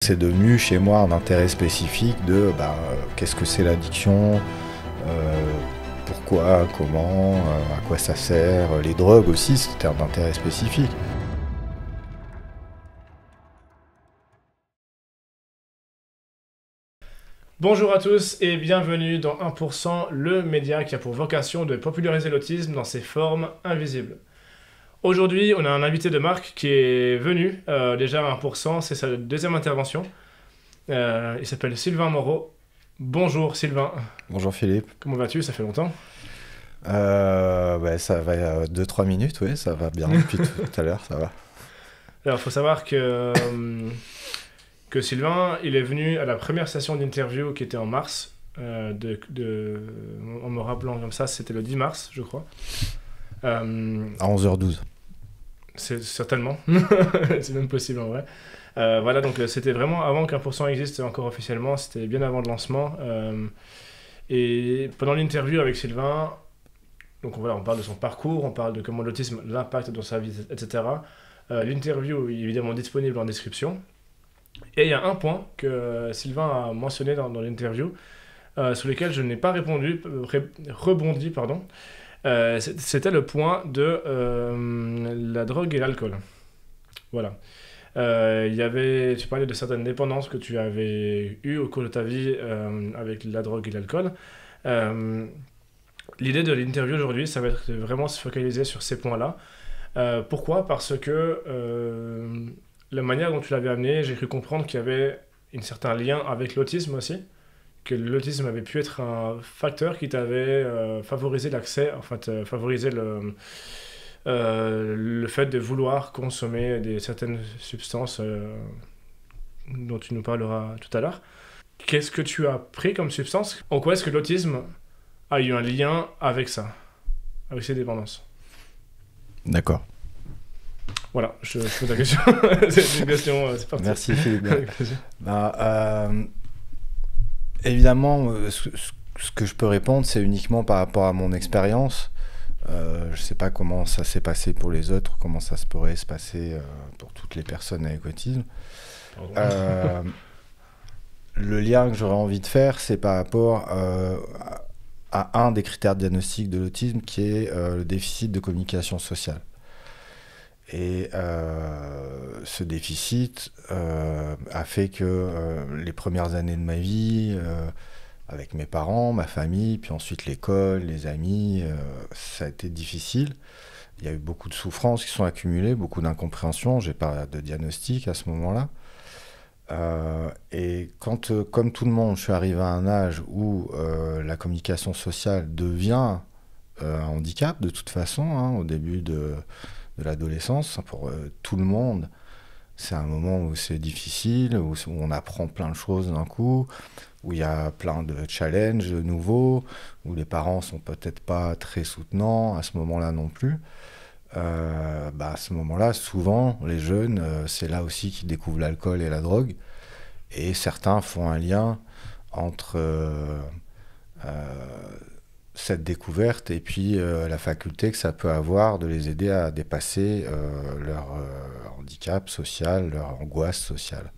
C'est devenu chez moi un intérêt spécifique de qu'est-ce que c'est l'addiction, pourquoi, comment, à quoi ça sert. Les drogues aussi, c'était un intérêt spécifique. Bonjour à tous et bienvenue dans 1%, le média qui a pour vocation de populariser l'autisme dans ses formes invisibles. Aujourd'hui, on a un invité de marque qui est venu déjà à 1%, c'est sa deuxième intervention. Il s'appelle Sylvain Moreau. Bonjour Sylvain. Bonjour Philippe. Comment vas-tu? Ça fait longtemps. Ça va 2-3 minutes, oui, ça va bien depuis tout à l'heure, ça va. Alors, il faut savoir que Sylvain, il est venu à la première session d'interview qui était en mars. En me rappelant comme ça, c'était le 10 mars, je crois. À 11h12. C'est certainement. C'est même possible en vrai. Voilà, donc c'était vraiment avant qu'1% existe encore officiellement. C'était bien avant le lancement. Et pendant l'interview avec Sylvain, donc voilà, on parle de son parcours, on parle de comment l'autisme l'impacte dans sa vie, etc. L'interview est évidemment disponible en description. Et il y a un point que Sylvain a mentionné dans l'interview, sur lequel je n'ai pas rebondi, pardon. C'était le point de la drogue et l'alcool. Voilà. Tu parlais de certaines dépendances que tu avais eues au cours de ta vie avec la drogue et l'alcool. L'idée de l'interview aujourd'hui, ça va être de vraiment se focaliser sur ces points-là. Pourquoi? Parce que la manière dont tu l'avais amené, j'ai cru comprendre qu'il y avait un certain lien avec l'autisme aussi, que l'autisme avait pu être un facteur qui t'avait favorisé l'accès, en fait, favorisé le fait de vouloir consommer certaines substances dont tu nous parleras tout à l'heure. Qu'est-ce que tu as pris comme substance? En quoi est-ce que l'autisme a eu un lien avec ça, avec ces dépendances? D'accord. Voilà, je pose ta question. C'est une question, c'est parti. Merci Philippe. Évidemment, ce que je peux répondre, c'est uniquement par rapport à mon expérience. Je ne sais pas comment ça s'est passé pour les autres, comment ça se pourrait se passer pour toutes les personnes avec autisme. Le lien que j'aurais envie de faire, c'est par rapport à un des critères diagnostiques de l'autisme, qui est le déficit de communication sociale. Et ce déficit a fait que les premières années de ma vie, avec mes parents, ma famille, puis ensuite l'école, les amis, ça a été difficile. Il y a eu beaucoup de souffrances qui sont accumulées, beaucoup d'incompréhension. J'ai pas de diagnostic à ce moment-là. Et quand, comme tout le monde, je suis arrivé à un âge où la communication sociale devient un handicap de toute façon, hein, au début de l'adolescence, pour tout le monde, c'est un moment où c'est difficile, où on apprend plein de choses d'un coup, où il y a plein de challenges nouveaux, où les parents sont peut-être pas très soutenants à ce moment-là non plus. À ce moment-là, souvent, les jeunes, c'est là aussi qu'ils découvrent l'alcool et la drogue, et certains font un lien entre cette découverte et puis la faculté que ça peut avoir de les aider à dépasser leur handicap social, leur angoisse sociale.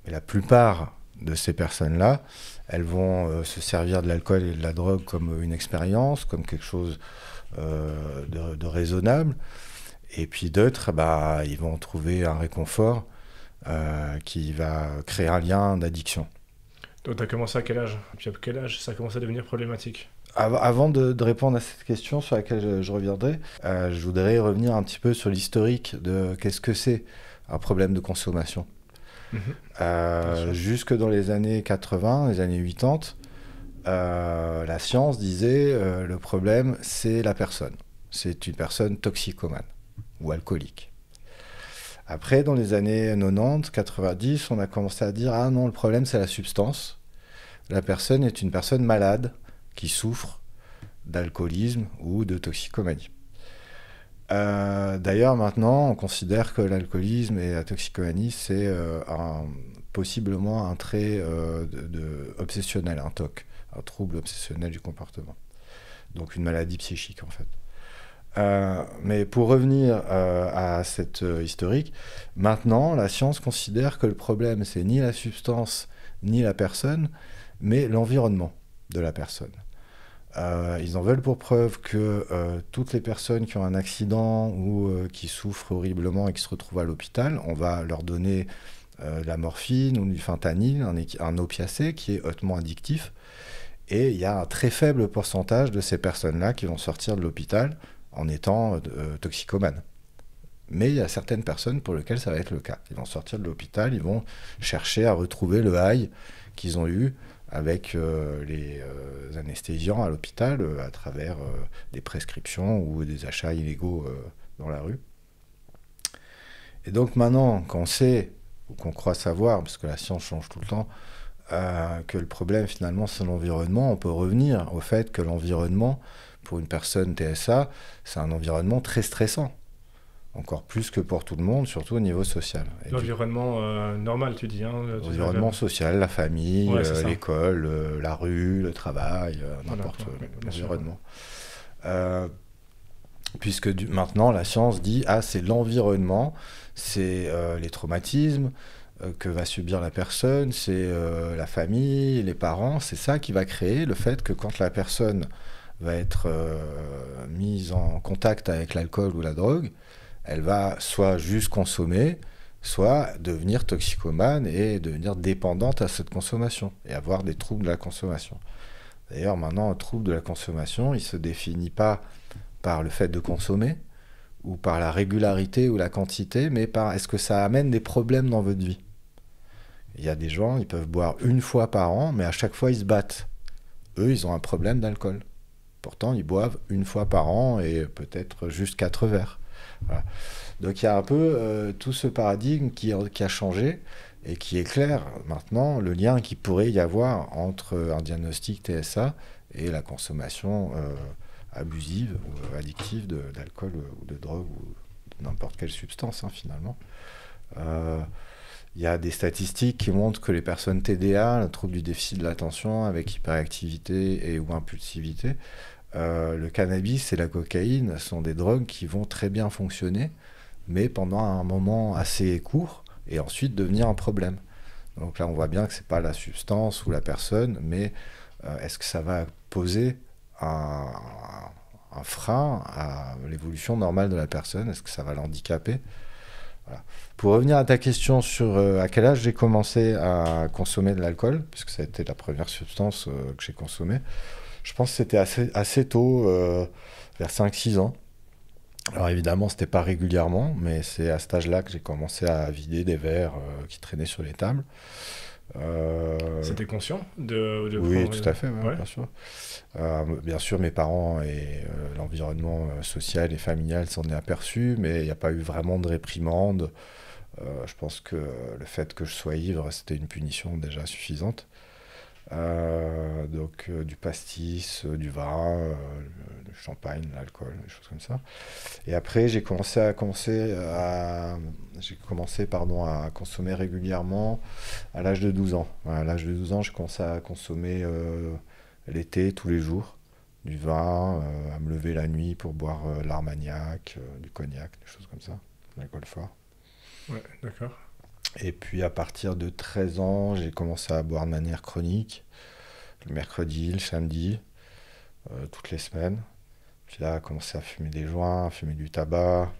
Mais la plupart de ces personnes-là, elles vont se servir de l'alcool et de la drogue comme une expérience, comme quelque chose de raisonnable. Et puis d'autres, ils vont trouver un réconfort qui va créer un lien d'addiction. Donc tu as commencé à quel âge? Et puis à quel âge ça a commencé à devenir problématique? Avant de répondre à cette question sur laquelle je reviendrai, je voudrais revenir un petit peu sur l'historique de qu'est-ce que c'est un problème de consommation. Jusque dans les années 80, les années 80, la science disait le problème, c'est la personne. C'est une personne toxicomane ou alcoolique. Après, dans les années 90, 90, on a commencé à dire « Ah non, le problème, c'est la substance. La personne est une personne malade qui souffre d'alcoolisme ou de toxicomanie. » D'ailleurs, maintenant, on considère que l'alcoolisme et la toxicomanie, c'est possiblement un trait obsessionnel, un TOC, un trouble obsessionnel du comportement. Donc une maladie psychique, en fait. Mais pour revenir à cette historique, maintenant, la science considère que le problème, c'est ni la substance, ni la personne, mais l'environnement de la personne. Ils en veulent pour preuve que toutes les personnes qui ont un accident ou qui souffrent horriblement et qui se retrouvent à l'hôpital, on va leur donner de la morphine ou du fentanyl, un opiacé qui est hautement addictif. Et il y a un très faible pourcentage de ces personnes-là qui vont sortir de l'hôpital en étant toxicomanes. Mais il y a certaines personnes pour lesquelles ça va être le cas. Ils vont sortir de l'hôpital, ils vont chercher à retrouver le high qu'ils ont eu avec les anesthésiants à l'hôpital à travers des prescriptions ou des achats illégaux dans la rue. Et donc maintenant, qu'on sait, ou qu'on croit savoir, parce que la science change tout le temps, que le problème finalement c'est l'environnement, on peut revenir au fait que l'environnement, pour une personne TSA, c'est un environnement très stressant. Encore plus que pour tout le monde, surtout au niveau social. L'environnement normal, tu dis. Hein, l'environnement social, la famille, l'école, la rue, le travail, n'importe l'environnement. Puisque maintenant, la science dit, c'est l'environnement, c'est les traumatismes que va subir la personne, c'est la famille, les parents, c'est ça qui va créer le fait que quand la personne va être mise en contact avec l'alcool ou la drogue, elle va soit juste consommer, soit devenir toxicomane et devenir dépendante à cette consommation et avoir des troubles de la consommation. D'ailleurs, maintenant, un trouble de la consommation, il ne se définit pas par le fait de consommer ou par la régularité ou la quantité, mais par est-ce que ça amène des problèmes dans votre vie. Il y a des gens, ils peuvent boire une fois par an, mais à chaque fois, ils se battent. Eux, ils ont un problème d'alcool. Pourtant, ils boivent une fois par an et peut-être juste 4 verres. Voilà. Donc il y a un peu tout ce paradigme qui a changé et qui éclaire maintenant le lien qu'il pourrait y avoir entre un diagnostic TSA et la consommation abusive ou addictive d'alcool ou de drogue ou de n'importe quelle substance finalement. Il y a des statistiques qui montrent que les personnes TDA, le trouble du déficit de l'attention avec hyperactivité et ou impulsivité, le cannabis et la cocaïne sont des drogues qui vont très bien fonctionner, mais pendant un moment assez court, et ensuite devenir un problème. Donc là, on voit bien que ce n'est pas la substance ou la personne, mais est-ce que ça va poser un frein à l'évolution normale de la personne? Est-ce que ça va l'handicaper? Voilà. Pour revenir à ta question sur à quel âge j'ai commencé à consommer de l'alcool, puisque ça a été la première substance que j'ai consommée, je pense que c'était assez tôt, vers 5-6 ans. Alors évidemment, c'était pas régulièrement, mais c'est à cet âge-là que j'ai commencé à vider des verres qui traînaient sur les tables. C'était conscient oui, tout à fait, ouais. Bien sûr. Bien sûr, mes parents et l'environnement social et familial s'en est aperçu, mais il n'y a pas eu vraiment de réprimande. Je pense que le fait que je sois ivre, c'était une punition déjà suffisante. Donc du pastis, du vin, du champagne, de l'alcool, des choses comme ça. Et après, j'ai commencé à consommer régulièrement à l'âge de 12 ans. Voilà, à l'âge de 12 ans, j'ai commencé à consommer l'été, tous les jours, du vin, à me lever la nuit pour boire de l'armagnac, du cognac, des choses comme ça, de l'alcool fort. Ouais, d'accord. Et puis à partir de 13 ans, j'ai commencé à boire de manière chronique, le mercredi, le samedi, toutes les semaines. Puis là, j'ai commencé à fumer des joints, à fumer du tabac,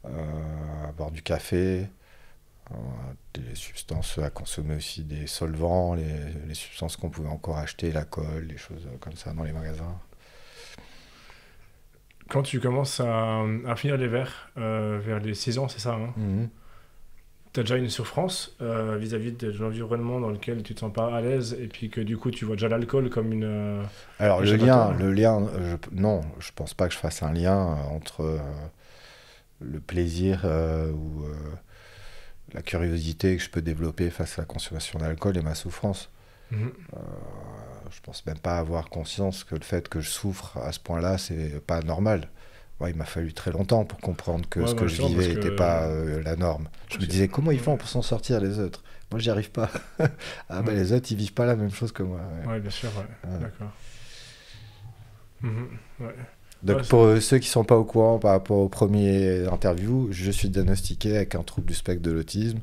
à boire du café, des substances, à consommer aussi des solvants, les substances qu'on pouvait encore acheter, l'alcool, des choses comme ça dans les magasins. Quand tu commences à finir les verres vers les 6 ans, c'est ça hein Tu as déjà une souffrance vis-à-vis de l'environnement dans lequel tu te sens pas à l'aise et puis que du coup tu vois déjà l'alcool comme une... Alors le lien, non, je pense pas que je fasse un lien entre le plaisir ou la curiosité que je peux développer face à la consommation d'alcool et ma souffrance. Je pense même pas avoir conscience que le fait que je souffre à ce point-là, c'est pas normal. Ouais, il m'a fallu très longtemps pour comprendre que ce que je vivais n'était pas la norme. Je me disais, comment ils font pour s'en sortir les autres? Moi, j'y arrive pas. Les autres, ils vivent pas la même chose que moi. Ouais, bien sûr, ouais. D'accord. Ouais. Donc Ouais, pour ceux qui sont pas au courant par rapport au premier interview, je suis diagnostiqué avec un trouble du spectre de l'autisme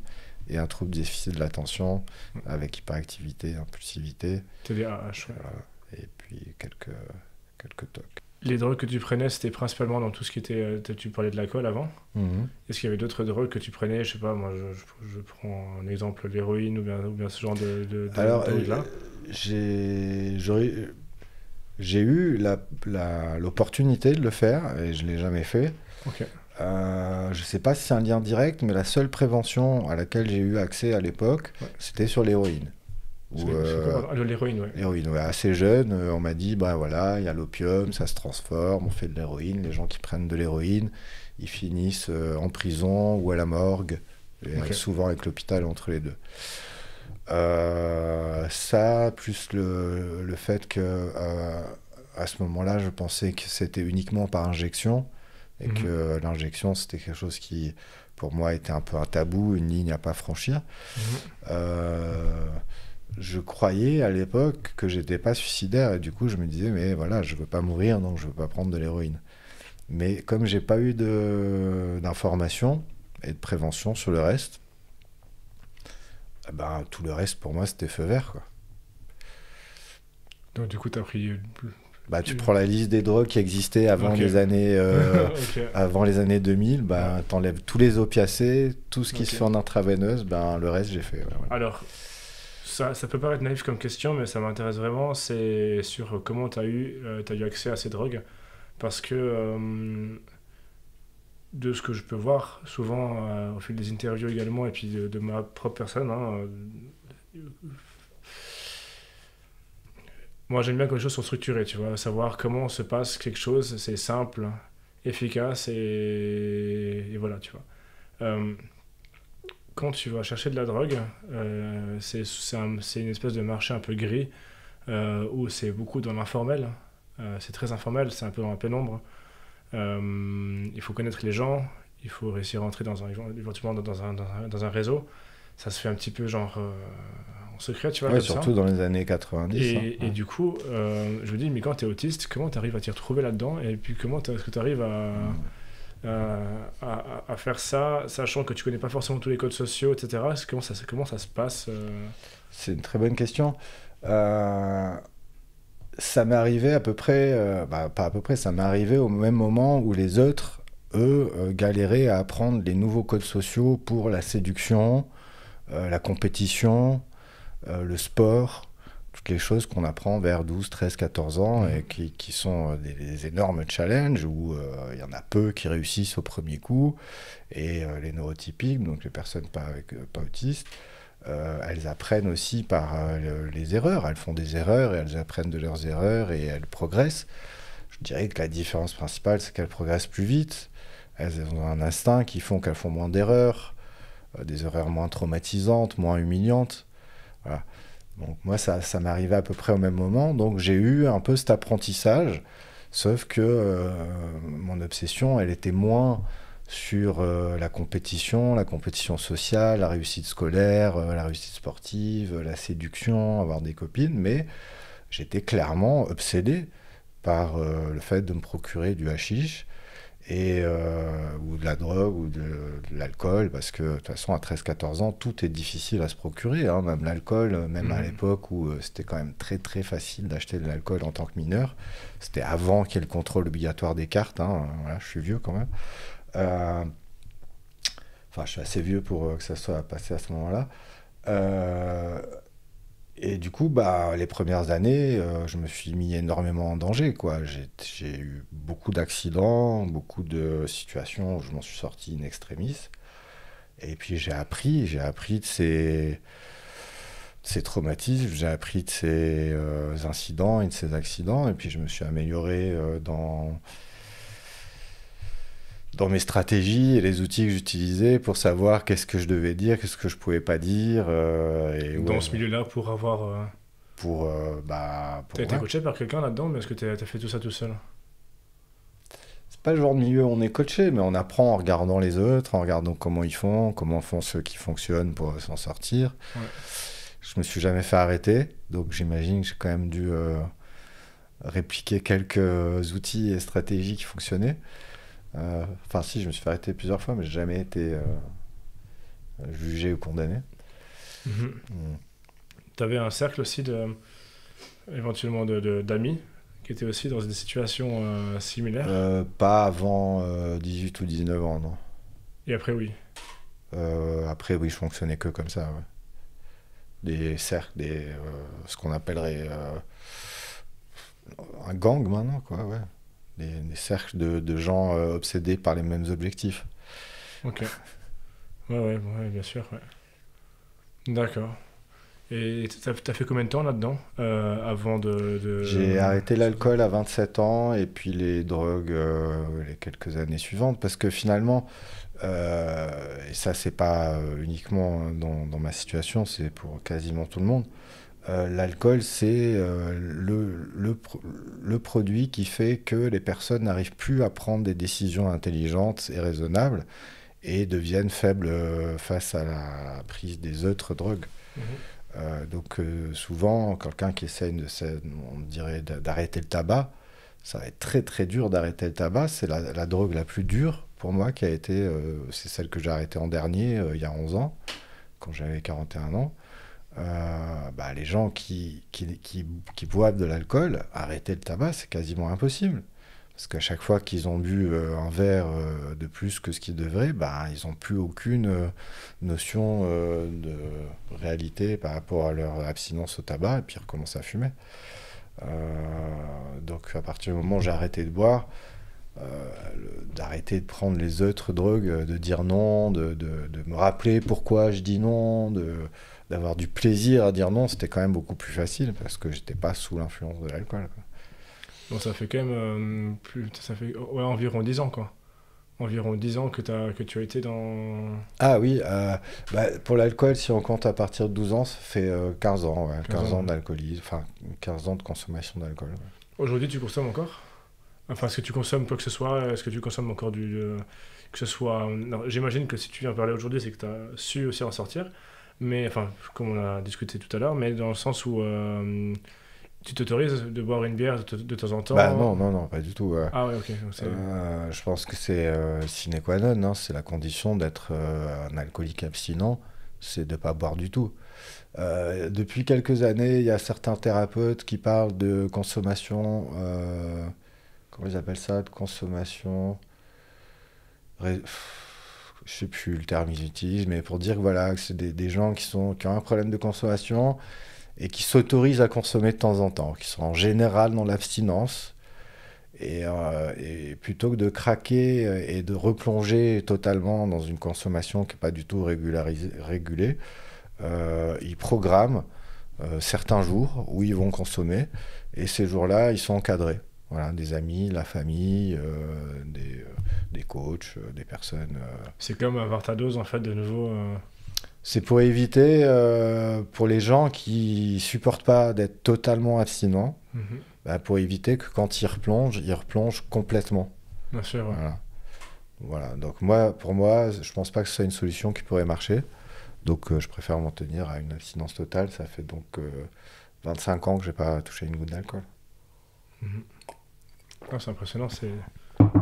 et un trouble du déficit de l'attention avec hyperactivité, impulsivité, TDAH, ouais. et puis quelques tocs. Les drogues que tu prenais, c'était principalement dans tout ce qui était... tu parlais de l'alcool avant. Mhm. Est-ce qu'il y avait d'autres drogues que tu prenais? Je sais pas, moi je prends un exemple, l'héroïne ou bien ce genre Alors, de drogue-là. j'ai eu l'opportunité de le faire et je l'ai jamais fait. Ok. Je sais pas si c'est un lien direct, mais la seule prévention à laquelle j'ai eu accès à l'époque, Ouais. c'était sur l'héroïne. C'est Où, quoi, pardon? L'héroïne, ouais. L'héroïne, ouais, assez jeune, on m'a dit, bah voilà, il y a l'opium, ça se transforme, on fait de l'héroïne. Les gens qui prennent de l'héroïne, ils finissent en prison ou à la morgue, et Ok. souvent avec l'hôpital entre les deux. Ça, plus le fait que à ce moment-là, je pensais que c'était uniquement par injection, et que l'injection, c'était quelque chose qui, pour moi, était un peu un tabou, une ligne à pas franchir. Je croyais à l'époque que j'étais pas suicidaire et du coup je me disais mais voilà je veux pas mourir donc je veux pas prendre de l'héroïne. Mais comme j'ai pas eu d'informations et de prévention sur le reste, ben tout le reste pour moi c'était feu vert quoi. Donc du coup, t'as pris... Bah tu prends la liste des drogues qui existaient avant Ok. les années Ok. avant les années 2000, ben t'enlèves tous les opiacés, tout ce qui se Ok. fait en intraveineuse, ben le reste j'ai fait. Ouais, voilà. Alors, ça peut paraître naïf comme question, mais ça m'intéresse vraiment. C'est sur comment t'as eu accès à ces drogues. Parce que de ce que je peux voir, souvent au fil des interviews également, et puis de ma propre personne, hein, moi j'aime bien que les choses sont structurées, tu vois, savoir comment se passe quelque chose, c'est simple, efficace, et voilà, tu vois. Euh, Quand tu vas chercher de la drogue, c'est une espèce de marché un peu gris, où c'est beaucoup dans l'informel, c'est très informel, c'est un peu dans la pénombre. Il faut connaître les gens, il faut réussir à entrer éventuellement dans un réseau. Ça se fait un petit peu genre en secret, tu vois, Ouais, comme ça. surtout dans les années 90. Hein, Et du coup, je me dis, mais quand tu es autiste, comment tu arrives à t'y retrouver là-dedans? Et puis comment est-ce que tu arrives à faire ça, sachant que tu connais pas forcément tous les codes sociaux, etc. Comment ça se passe C'est une très bonne question. Ça m'est arrivé à peu près, pas à peu près, ça m'est arrivé au même moment où les autres, eux, galéraient à apprendre les nouveaux codes sociaux pour la séduction, la compétition, le sport, toutes les choses qu'on apprend vers 12, 13, 14 ans et qui sont des énormes challenges où il y en a peu qui réussissent au premier coup et les neurotypiques, donc les personnes pas autistes, elles apprennent aussi par les erreurs. Elles font des erreurs et elles apprennent de leurs erreurs et elles progressent. Je dirais que la différence principale, c'est qu'elles progressent plus vite. Elles ont un instinct qui font qu'elles font moins d'erreurs, des erreurs moins traumatisantes, moins humiliantes. Voilà. Donc moi, ça m'est arrivé à peu près au même moment. Donc j'ai eu un peu cet apprentissage, sauf que mon obsession, elle était moins sur la compétition sociale, la réussite scolaire, la réussite sportive, la séduction, avoir des copines, mais j'étais clairement obsédé par le fait de me procurer du hashish ou de la drogue ou de l'alcool, parce que de toute façon à 13-14 ans, tout est difficile à se procurer, hein, même l'alcool, même à l'époque où c'était quand même très très facile d'acheter de l'alcool en tant que mineur. C'était avant qu'il y ait le contrôle obligatoire des cartes, hein, voilà, je suis vieux quand même. Enfin, je suis assez vieux pour que ça soit passé à ce moment-là. Et du coup, bah, les premières années, je me suis mis énormément en danger, quoi. J'ai eu beaucoup d'accidents, beaucoup de situations où je m'en suis sorti in extremis. Et puis j'ai appris de ces traumatismes, j'ai appris de ces incidents et de ces accidents. Et puis je me suis amélioré dans mes stratégies et les outils que j'utilisais pour savoir qu'est-ce que je devais dire, qu'est-ce que je pouvais pas dire. dans ce milieu-là pour avoir... T'as été coaché par quelqu'un là-dedans, mais est-ce que t'as fait tout ça tout seul? C'est pas le genre de milieu où on est coaché, mais on apprend en regardant les autres, en regardant comment font ceux qui fonctionnent pour s'en sortir. Ouais. Je me suis jamais fait arrêter, donc j'imagine que j'ai quand même dû répliquer quelques outils et stratégies qui fonctionnaient. Enfin, si, je me suis fait arrêter plusieurs fois, mais j'ai jamais été jugé ou condamné. Mhm. Tu avais un cercle aussi éventuellement d'amis qui étaient aussi dans des situations similaires. Pas avant 18 ou 19 ans, non. Et après, oui. Après, oui, je fonctionnais que comme ça. Ouais. Des cercles, ce qu'on appellerait un gang maintenant, quoi, ouais. Des cercles de gens obsédés par les mêmes objectifs. Ok. Ouais, bien sûr. Ouais. D'accord. Et t'as fait combien de temps là-dedans avant J'ai arrêté l'alcool à 27 ans et puis les drogues les quelques années suivantes parce que finalement, et ça c'est pas uniquement dans ma situation, c'est pour quasiment tout le monde, l'alcool c'est le produit qui fait que les personnes n'arrivent plus à prendre des décisions intelligentes et raisonnables et deviennent faibles face à la prise des autres drogues. Mhm. Donc souvent, quelqu'un qui essaye, on dirait, d'arrêter le tabac, ça va être très très dur d'arrêter le tabac. C'est la drogue la plus dure pour moi qui a été, c'est celle que j'ai arrêtée en dernier, il y a 11 ans, quand j'avais 41 ans. Les gens qui boivent de l'alcool, arrêter le tabac, c'est quasiment impossible. Parce qu'à chaque fois qu'ils ont bu un verre de plus que ce qu'ils devraient, ils n'ont plus aucune notion de réalité par rapport à leur abstinence au tabac, et puis ils recommencent à fumer. Donc à partir du moment où j'ai arrêté de boire, d'arrêter de prendre les autres drogues, de dire non, de me rappeler pourquoi je dis non, d'avoir du plaisir à dire non, c'était quand même beaucoup plus facile, parce que j'étais pas sous l'influence de l'alcool, quoi. Bon, ça fait quand même ça fait environ 10 ans, quoi. Environ 10 ans que tu as été dans... Ah oui, pour l'alcool, si on compte à partir de 12 ans, ça fait 15 ans, ouais, 15 ans d'alcoolisme, enfin 15 ans de consommation d'alcool. Ouais. Aujourd'hui, tu consommes encore? Enfin, est-ce que tu consommes quoi que ce soit? Est-ce que tu consommes encore que ce soit... Non, j'imagine que si tu viens parler aujourd'hui, c'est que tu as su aussi en sortir. Mais, enfin, comme on a discuté tout à l'heure, mais dans le sens où tu t'autorises de boire une bière de temps en temps? Non, pas du tout. Ah ouais, ok. Donc je pense que c'est sine qua non, hein, c'est la condition d'être un alcoolique abstinent, c'est de ne pas boire du tout. Depuis quelques années, il y a certains thérapeutes qui parlent de consommation, comment ils appellent ça, de consommation, je sais plus le terme qu'ils utilisent, mais pour dire que voilà, que c'est des gens qui ont un problème de consommation et qui s'autorisent à consommer de temps en temps, qui sont en général dans l'abstinence. Et plutôt que de craquer et de replonger totalement dans une consommation qui n'est pas du tout régulée, ils programment certains jours où ils vont consommer. Et ces jours-là, ils sont encadrés. Voilà, des amis, la famille, des coachs, des personnes. C'est comme avoir ta dose, en fait, de nouveau. C'est pour éviter, pour les gens qui supportent pas d'être totalement abstinents, pour éviter que quand ils replongent complètement. Bien sûr, ouais. Voilà. Donc pour moi, je pense pas que ce soit une solution qui pourrait marcher. Donc je préfère m'en tenir à une abstinence totale. Ça fait donc 25 ans que j'ai pas touché une goutte d'alcool. C'est impressionnant, c'est...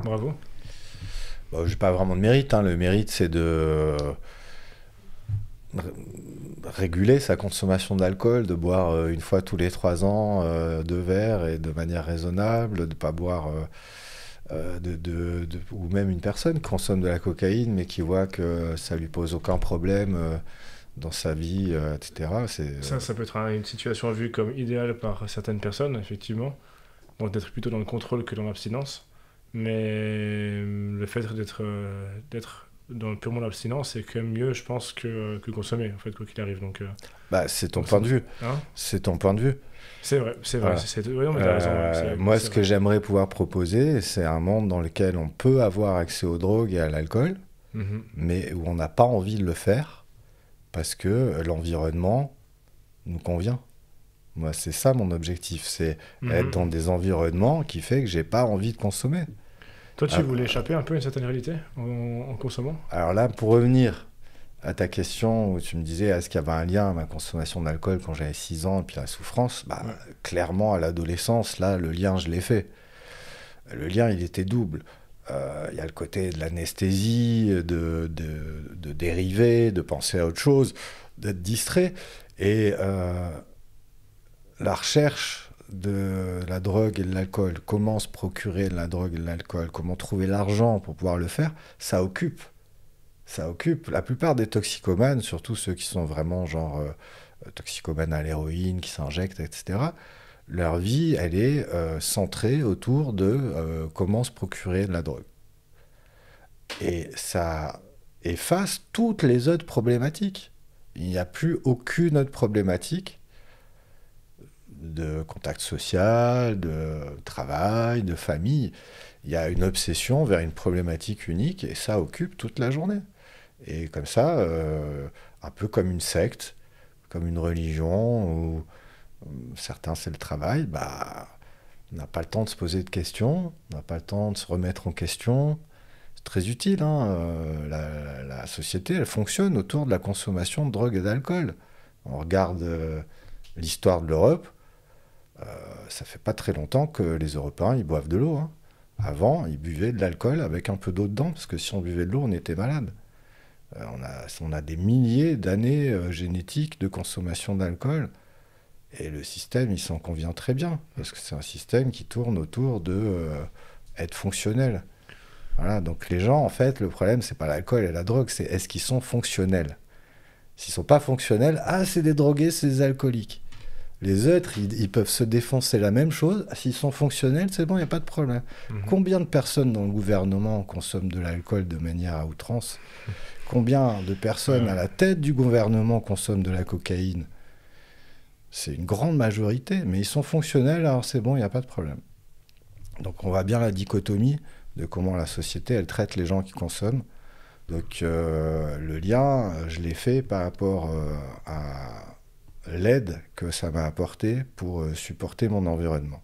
Bravo. J'ai pas vraiment de mérite, hein. Le mérite, c'est de réguler sa consommation d'alcool, de boire une fois tous les 3 ans 2 verres et de manière raisonnable, de ne pas boire, ou même une personne qui consomme de la cocaïne mais qui voit que ça lui pose aucun problème dans sa vie, etc. Ça peut être une situation vue comme idéale par certaines personnes, effectivement, donc d'être plutôt dans le contrôle que dans l'abstinence, mais le fait d'être purement l'abstinence, c'est quand même mieux, je pense, que consommer, en fait, quoi qu'il arrive. Donc, c'est ton point de vue. Hein, c'est ton point de vue. C'est vrai. Voilà. Non, mais t'as raison. Moi, ce que j'aimerais pouvoir proposer, c'est un monde dans lequel on peut avoir accès aux drogues et à l'alcool, mais où on n'a pas envie de le faire parce que l'environnement nous convient. Moi, c'est ça mon objectif, c'est être dans des environnements qui fait que j'ai pas envie de consommer. Toi, tu voulais échapper un peu à une certaine réalité en consommant? Alors là, pour revenir à ta question où tu me disais est-ce qu'il y avait un lien à ma consommation d'alcool quand j'avais 6 ans et puis la souffrance, bah, clairement à l'adolescence, là, le lien, je l'ai fait. Le lien, il était double. Il y a le côté de l'anesthésie, de dériver, de penser à autre chose, d'être distrait. Et la recherche de la drogue et de l'alcool, comment se procurer de la drogue et de l'alcool, comment trouver l'argent pour pouvoir le faire, ça occupe. Ça occupe. La plupart des toxicomanes, surtout ceux qui sont vraiment genre toxicomanes à l'héroïne, qui s'injectent, etc., leur vie, elle est centrée autour de comment se procurer de la drogue. Et ça efface toutes les autres problématiques. Il n'y a plus aucune autre problématique de contact social, de travail, de famille. Il y a une obsession vers une problématique unique et ça occupe toute la journée. Et comme ça, un peu comme une secte, comme une religion, où certains c'est le travail, bah, on n'a pas le temps de se poser de questions, on n'a pas le temps de se remettre en question. C'est très utile, hein, la société, elle fonctionne autour de la consommation de drogue et d'alcool. On regarde l'histoire de l'Europe, ça fait pas très longtemps que les Européens, ils boivent de l'eau, hein. Avant, ils buvaient de l'alcool avec un peu d'eau dedans, parce que si on buvait de l'eau, on était malade. On a des milliers d'années génétiques de consommation d'alcool, et le système, il s'en convient très bien, parce que c'est un système qui tourne autour de être fonctionnel. Voilà, donc les gens, en fait, le problème, c'est pas l'alcool et la drogue, c'est est-ce qu'ils sont fonctionnels. S'ils sont pas fonctionnels, ah, c'est des drogués, c'est des alcooliques. Les autres, ils peuvent se défoncer la même chose. S'ils sont fonctionnels, c'est bon, il n'y a pas de problème. Combien de personnes dans le gouvernement consomment de l'alcool de manière à outrance? Combien de personnes à la tête du gouvernement consomment de la cocaïne? C'est une grande majorité, mais ils sont fonctionnels, alors c'est bon, il n'y a pas de problème. Donc on voit bien la dichotomie de comment la société, elle traite les gens qui consomment. Donc le lien, je l'ai fait par rapport à l'aide que ça m'a apporté pour supporter mon environnement.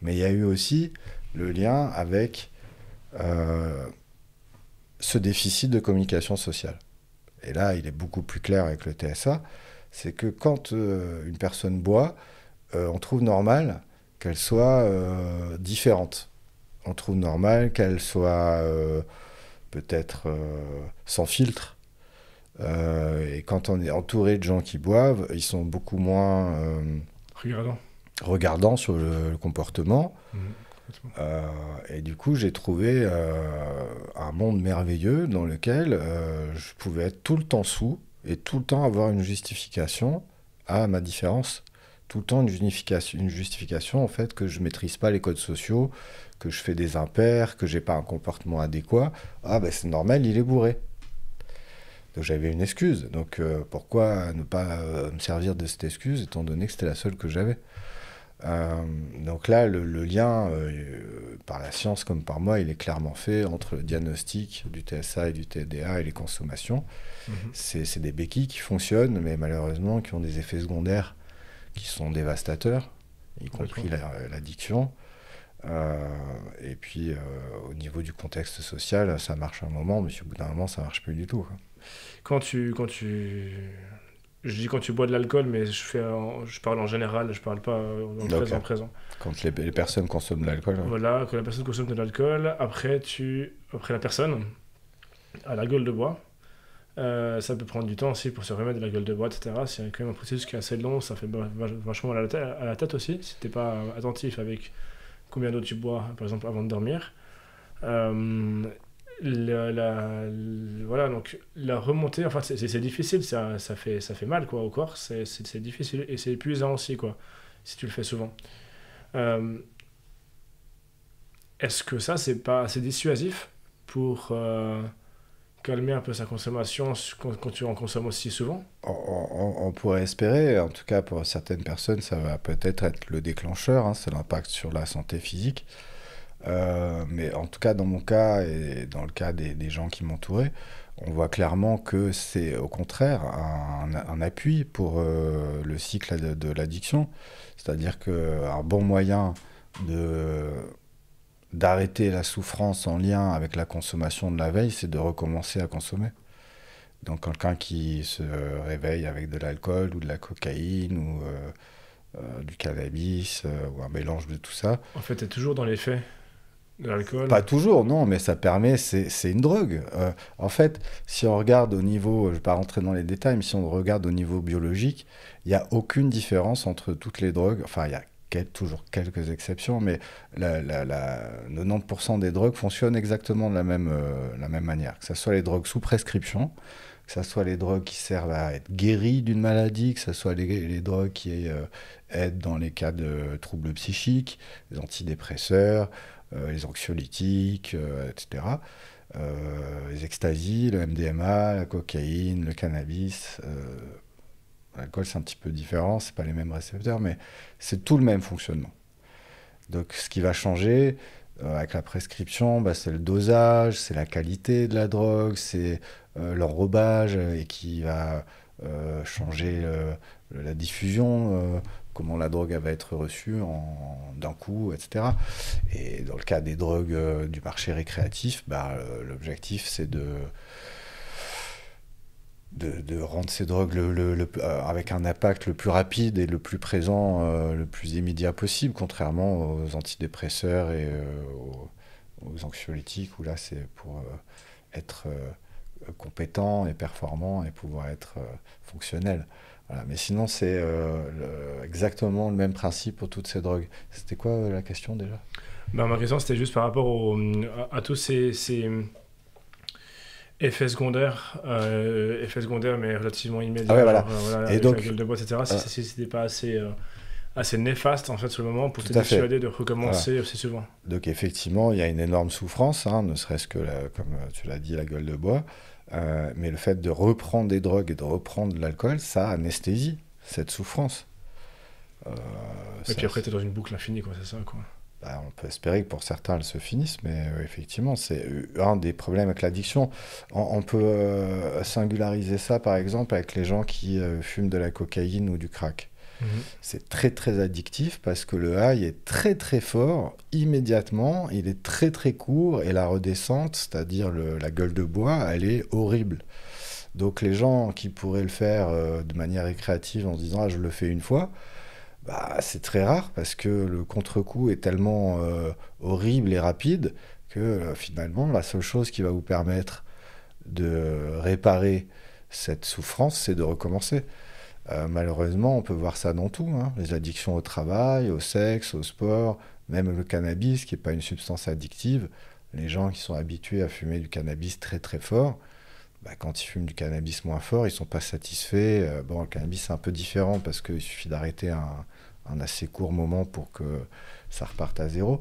Mais il y a eu aussi le lien avec ce déficit de communication sociale. Et là, il est beaucoup plus clair avec le TSA, c'est que quand une personne boit, on trouve normal qu'elle soit différente. On trouve normal qu'elle soit peut-être sans filtre. Et quand on est entouré de gens qui boivent, ils sont beaucoup moins regardants sur le comportement. Et du coup, j'ai trouvé un monde merveilleux dans lequel je pouvais être tout le temps sous et tout le temps avoir une justification à ma différence. Tout le temps une justification en fait que je maîtrise pas les codes sociaux, que je fais des impairs, que j'ai pas un comportement adéquat. Ah ben c'est normal, il est bourré. Donc j'avais une excuse. Donc pourquoi ne pas me servir de cette excuse étant donné que c'était la seule que j'avais. Donc là, le lien, par la science comme par moi, il est clairement fait entre le diagnostic du TSA et du TDA et les consommations. C'est des béquilles qui fonctionnent, mais malheureusement qui ont des effets secondaires qui sont dévastateurs, y compris l'addiction. Et puis au niveau du contexte social, ça marche un moment, mais au bout d'un moment, ça marche plus du tout, quoi. Je dis quand tu bois de l'alcool, mais je parle en général, je parle pas dans le présent. Quand les personnes consomment de l'alcool. Voilà, quand la personne consomme de l'alcool, après la personne a la gueule de bois. Ça peut prendre du temps aussi pour se remettre de la gueule de bois, etc. C'est quand même un processus qui est assez long, ça fait vachement mal à la tête aussi, si t'es pas attentif avec combien d'eau tu bois, par exemple, avant de dormir. Voilà, donc la remontée, enfin c'est difficile, ça fait mal quoi au corps, c'est difficile et c'est épuisant aussi quoi, si tu le fais souvent. Est-ce que ça c'est pas assez dissuasif pour calmer un peu sa consommation quand tu en consommes aussi souvent? On pourrait espérer, en tout cas pour certaines personnes, ça va peut-être être le déclencheur, hein, c'est l'impact sur la santé physique. Mais en tout cas, dans mon cas et dans le cas des gens qui m'entouraient, on voit clairement que c'est au contraire un appui pour le cycle de l'addiction. C'est-à-dire qu'un bon moyen d'arrêter la souffrance en lien avec la consommation de la veille, c'est de recommencer à consommer. Donc quelqu'un qui se réveille avec de l'alcool ou de la cocaïne ou du cannabis ou un mélange de tout ça. En fait, t'es toujours dans les faits de l'alcool. Pas toujours, non, mais ça permet, c'est une drogue. En fait, si on regarde au niveau, je ne vais pas rentrer dans les détails, mais si on regarde au niveau biologique, il n'y a aucune différence entre toutes les drogues. Enfin, il y a toujours quelques exceptions, mais 90% des drogues fonctionnent exactement de la même manière. Que ce soit les drogues sous prescription, que ce soit les drogues qui servent à être guéries d'une maladie, que ce soit les drogues qui aident dans les cas de troubles psychiques, les antidépresseurs, les anxiolytiques, etc. Les extasies, le MDMA, la cocaïne, le cannabis. L'alcool, c'est un petit peu différent, c'est pas les mêmes récepteurs, mais c'est tout le même fonctionnement. Donc, ce qui va changer avec la prescription, bah, c'est le dosage, c'est la qualité de la drogue, c'est l'enrobage et qui va changer la diffusion, comment la drogue va être reçue d'un coup, etc. Et dans le cas des drogues du marché récréatif, bah, l'objectif c'est de rendre ces drogues avec un impact le plus rapide et le plus présent, le plus immédiat possible, contrairement aux antidépresseurs et aux anxiolytiques, où là c'est pour être compétent et performant et pouvoir être fonctionnel. Voilà. Mais sinon, c'est exactement le même principe pour toutes ces drogues. C'était quoi la question déjà? Ben, ma question, c'était juste par rapport à tous ces effets secondaires mais relativement immédiats. Ah ouais, voilà. Voilà, Et avec donc, la gueule de bois, etc. Si c'était pas assez néfaste en fait sur le moment pour te tout à fait. dissuader de recommencer Voilà. aussi souvent. Donc effectivement, il y a une énorme souffrance, hein, ne serait-ce que, comme tu l'as dit, la gueule de bois. Mais le fait de reprendre des drogues et de reprendre de l'alcool, ça anesthésie cette souffrance. Et puis après, t'es dans une boucle infinie, quoi, c'est ça, quoi. Bah, on peut espérer que pour certains, elles se finissent, mais effectivement, c'est un des problèmes avec l'addiction. On peut singulariser ça, par exemple, avec les gens qui fument de la cocaïne ou du crack. C'est très très addictif parce que le high est très très fort immédiatement, il est très très court et la redescente, c'est-à-dire la gueule de bois, elle est horrible. Donc les gens qui pourraient le faire de manière récréative en se disant ah, je le fais une fois, bah, c'est très rare parce que le contre-coup est tellement horrible et rapide que finalement la seule chose qui va vous permettre de réparer cette souffrance, c'est de recommencer. Malheureusement, on peut voir ça dans tout, hein. Les addictions au travail, au sexe, au sport, même le cannabis, qui n'est pas une substance addictive. Les gens qui sont habitués à fumer du cannabis très très fort, bah, quand ils fument du cannabis moins fort, ils ne sont pas satisfaits. Bon, le cannabis, c'est un peu différent parce qu'il suffit d'arrêter un assez court moment pour que ça reparte à zéro.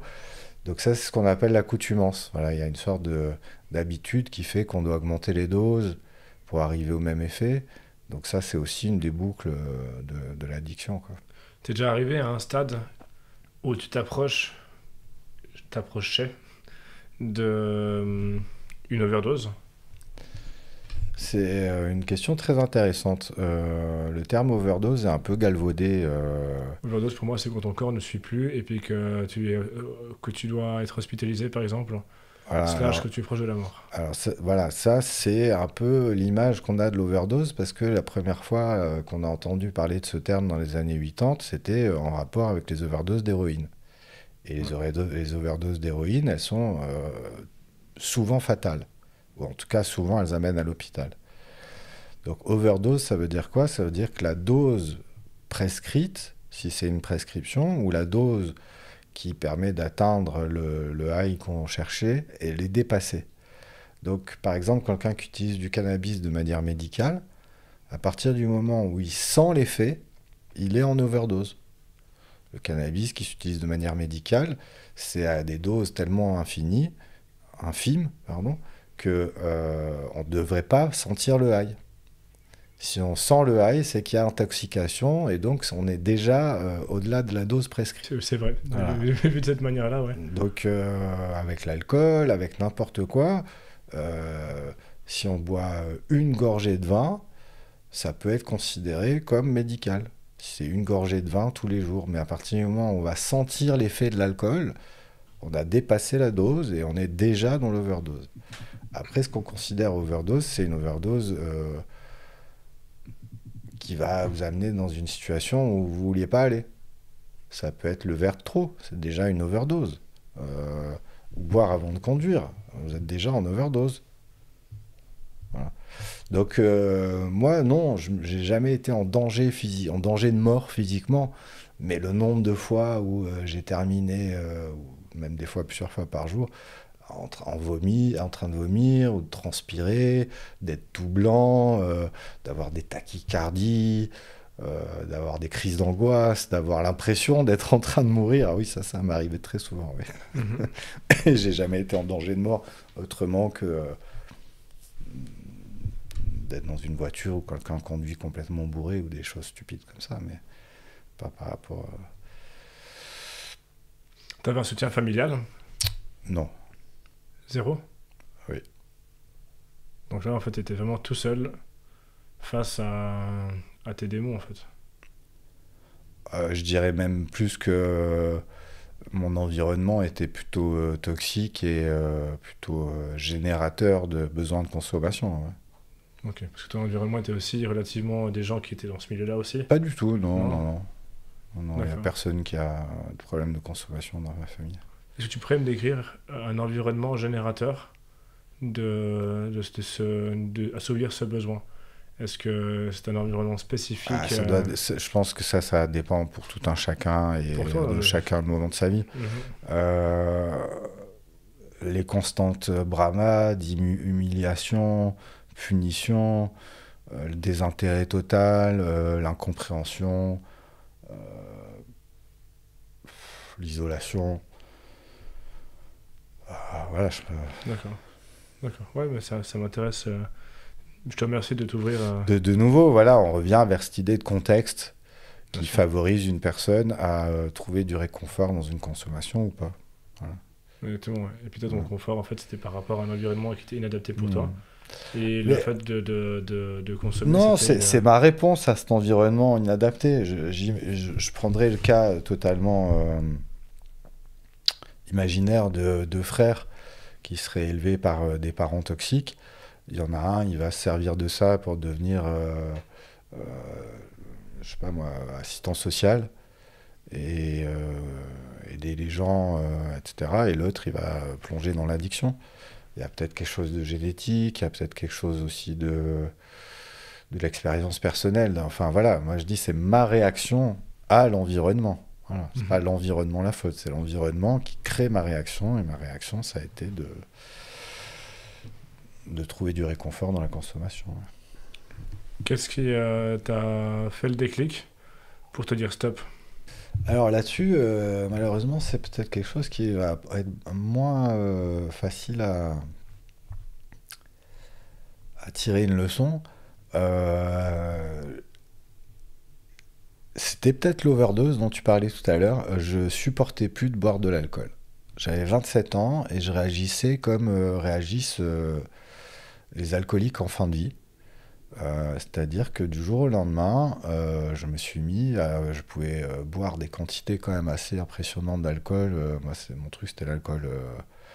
Donc ça, c'est ce qu'on appelle l'accoutumance. Voilà, il y a une sorte d'habitude qui fait qu'on doit augmenter les doses pour arriver au même effet. Donc ça, c'est aussi une des boucles de l'addiction, quoi. T'es déjà arrivé à un stade où tu t'approchais de une overdose? C'est une question très intéressante. Le terme overdose est un peu galvaudé. Overdose, pour moi, c'est quand ton corps ne suit plus et puis que tu dois être hospitalisé, par exemple, Voilà, slash que tu es proche de la mort. alors voilà, ça c'est un peu l'image qu'on a de l'overdose parce que la première fois qu'on a entendu parler de ce terme dans les années 80, c'était en rapport avec les overdoses d'héroïne. Et les overdoses d'héroïne, elles sont souvent fatales. Ou en tout cas, souvent, elles amènent à l'hôpital. Donc, overdose, ça veut dire quoi? Ça veut dire que la dose prescrite, si c'est une prescription, ou la dose qui permet d'atteindre le high qu'on cherchait, elle est dépassée. Donc, par exemple, quelqu'un qui utilise du cannabis de manière médicale, à partir du moment où il sent l'effet, il est en overdose. Le cannabis qui s'utilise de manière médicale, c'est à des doses tellement infimes, que on ne devrait pas sentir le high. Si on sent le high, c'est qu'il y a intoxication et donc on est déjà au-delà de la dose prescrite. C'est vrai, Voilà. vu de cette manière-là, ouais. Donc avec l'alcool, avec n'importe quoi, si on boit une gorgée de vin, ça peut être considéré comme médical. C'est une gorgée de vin tous les jours, mais à partir du moment où on va sentir l'effet de l'alcool, On a dépassé la dose et on est déjà dans l'overdose. Après, ce qu'on considère overdose, c'est une overdose qui va vous amener dans une situation où vous ne vouliez pas aller. Ça peut être le verre de trop, c'est déjà une overdose. Boire avant de conduire, vous êtes déjà en overdose. Voilà. Donc moi, non, j'ai jamais été en danger physique, en danger de mort physiquement, mais le nombre de fois où j'ai terminé, ou même des fois plusieurs fois par jour, en train de vomir ou de transpirer, d'être tout blanc, d'avoir des tachycardies, d'avoir des crises d'angoisse, d'avoir l'impression d'être en train de mourir. Ah oui, ça m'arrivait très souvent. Oui. Mhm. Et j'ai jamais été en danger de mort autrement que d'être dans une voiture où quelqu'un conduit complètement bourré ou des choses stupides comme ça, mais pas par rapport. T'avais un soutien familial? Non, Zéro? oui. Donc là, en fait, t'étais vraiment tout seul face à tes démons, en fait. Je dirais même plus que mon environnement était plutôt toxique et plutôt générateur de besoins de consommation. Ouais. Ok. Parce que ton environnement était aussi relativement des gens qui étaient dans ce milieu-là aussi? Pas du tout, non, Non? non, non. Non, il n'y a D'accord. personne qui a de problème de consommation dans ma famille. Est-ce que tu pourrais me décrire un environnement générateur assouvir ce besoin? Est-ce que c'est un environnement spécifique Ah, je pense que ça dépend pour tout un chacun et pour toi? de chacun le moment de sa vie. Mhm. Euh, les constantes bramades, humiliations, punitions, le désintérêt total, l'incompréhension, l'isolation. Voilà, D'accord. D'accord. Ouais, mais ça m'intéresse. Je te remercie de t'ouvrir. de nouveau, voilà, on revient vers cette idée de contexte Bien qui sûr. favorise une personne à trouver du réconfort dans une consommation ou pas. Voilà. Exactement, ouais. Et puis toi, ton Ouais. confort, en fait, c'était par rapport à un environnement qui était inadapté pour Mm. toi. Et le Mais- fait de consommer, Non, c'était... c'est ma réponse à cet environnement inadapté. Je prendrais le cas totalement imaginaire de deux frères qui seraient élevés par des parents toxiques. Il y en a un, il va se servir de ça pour devenir, euh, je sais pas moi, assistant social et aider les gens, etc. Et l'autre, il va plonger dans l'addiction. Il y a peut-être quelque chose de génétique, il y a peut-être quelque chose aussi de l'expérience personnelle. Enfin voilà, moi je dis c'est ma réaction à l'environnement. Voilà. C'est pas l'environnement la faute, c'est l'environnement qui crée ma réaction. Et ma réaction, ça a été de trouver du réconfort dans la consommation. Qu'est-ce qui t'a fait le déclic pour te dire stop? Alors là-dessus, malheureusement, c'est peut-être quelque chose qui va être moins facile à tirer une leçon. C'était peut-être l'overdose dont tu parlais tout à l'heure. Je supportais plus de boire de l'alcool. J'avais 27 ans et je réagissais comme réagissent les alcooliques en fin de vie. C'est-à-dire que du jour au lendemain, je me suis mis je pouvais boire des quantités quand même assez impressionnantes d'alcool. Moi, mon truc, c'était l'alcool,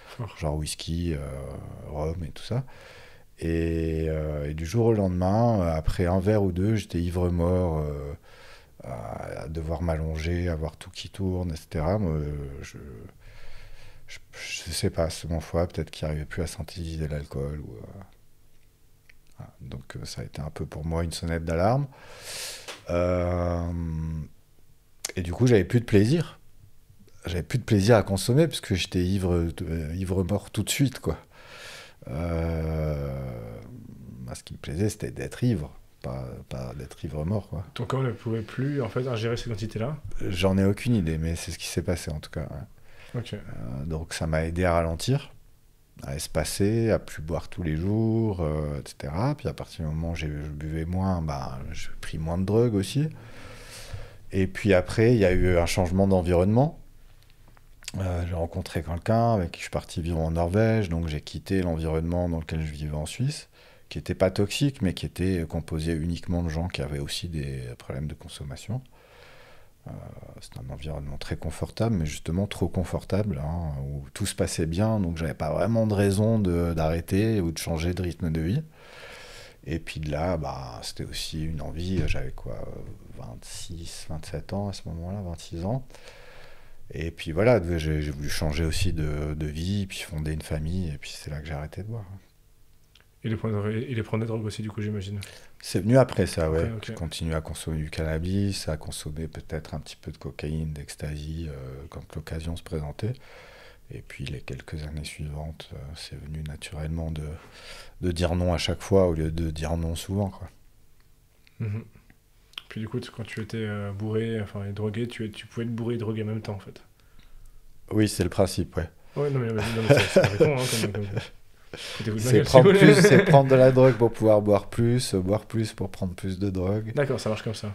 Fort. genre whisky, rhum et tout ça. Et du jour au lendemain, après un verre ou deux, j'étais ivre-mort, à devoir m'allonger, avoir tout qui tourne, etc. Moi, je sais pas, c'est mon foie peut-être qui n'arrivait plus à synthétiser l'alcool. Voilà. Donc ça a été un peu pour moi une sonnette d'alarme. Et du coup, j'avais plus de plaisir. J'avais plus de plaisir à consommer parce que j'étais ivre-mort tout de suite, quoi. Moi, ce qui me plaisait, c'était d'être ivre, pas d'être ivre-mort, quoi. Ton corps ne pouvait plus, en fait, ingérer ces quantités-là? J'en ai aucune idée, mais c'est ce qui s'est passé en tout cas. Ouais. Ok. Donc ça m'a aidé à ralentir, à espacer, à plus boire tous les jours, etc. Puis à partir du moment où je buvais moins, bah, j'ai pris moins de drogue aussi. Et puis après, il y a eu un changement d'environnement. J'ai rencontré quelqu'un avec qui je suis parti vivre en Norvège, donc j'ai quitté l'environnement dans lequel je vivais en Suisse, qui n'était pas toxique, mais qui était composé uniquement de gens qui avaient aussi des problèmes de consommation. C'était un environnement très confortable, mais justement trop confortable, hein, où tout se passait bien, donc j'avais pas vraiment de raison d'arrêter ou de changer de rythme de vie. Et puis de là, bah, c'était aussi une envie, j'avais quoi, 26, 27 ans à ce moment-là, 26 ans. Et puis voilà, j'ai voulu changer aussi de vie, puis fonder une famille, et puis c'est là que j'ai arrêté de boire. Et les prendre de drogue aussi, du coup, j'imagine. C'est venu après ça, Après, ouais. ok. J'ai continué à consommer du cannabis, à consommer peut-être un petit peu de cocaïne, d'ecstasy, quand l'occasion se présentait. Et puis les quelques années suivantes, c'est venu naturellement de dire non à chaque fois au lieu de dire non souvent, quoi. Mhm. Puis du coup, quand tu étais bourré, enfin, et drogué, tu pouvais être bourré et drogué en même temps, en fait. Oui, c'est le principe, ouais. Ouais, non, mais c'est pas con, hein, Foutez-vous de ma C'est gueule, si vous prendre voulez. plus, c'est prendre de la drogue pour pouvoir boire plus pour prendre plus de drogue. D'accord, ça marche comme ça.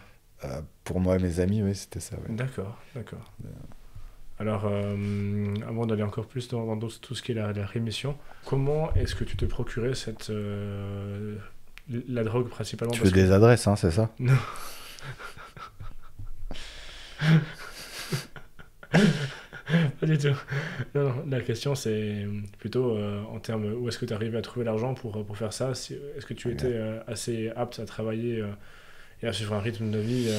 Pour moi et mes amis, oui, c'était ça, ouais. D'accord, d'accord. Alors, avant d'aller encore plus dans tout ce qui est la rémission, comment est-ce que tu te procurais la drogue principalement Tu parce veux que... des adresses, hein, c'est ça? Non. Pas du tout. Non, non, la question c'est plutôt en termes où est-ce que tu arrivais à trouver l'argent pour faire ça? Est-ce que tu Ok. étais assez apte à travailler et à suivre un rythme de vie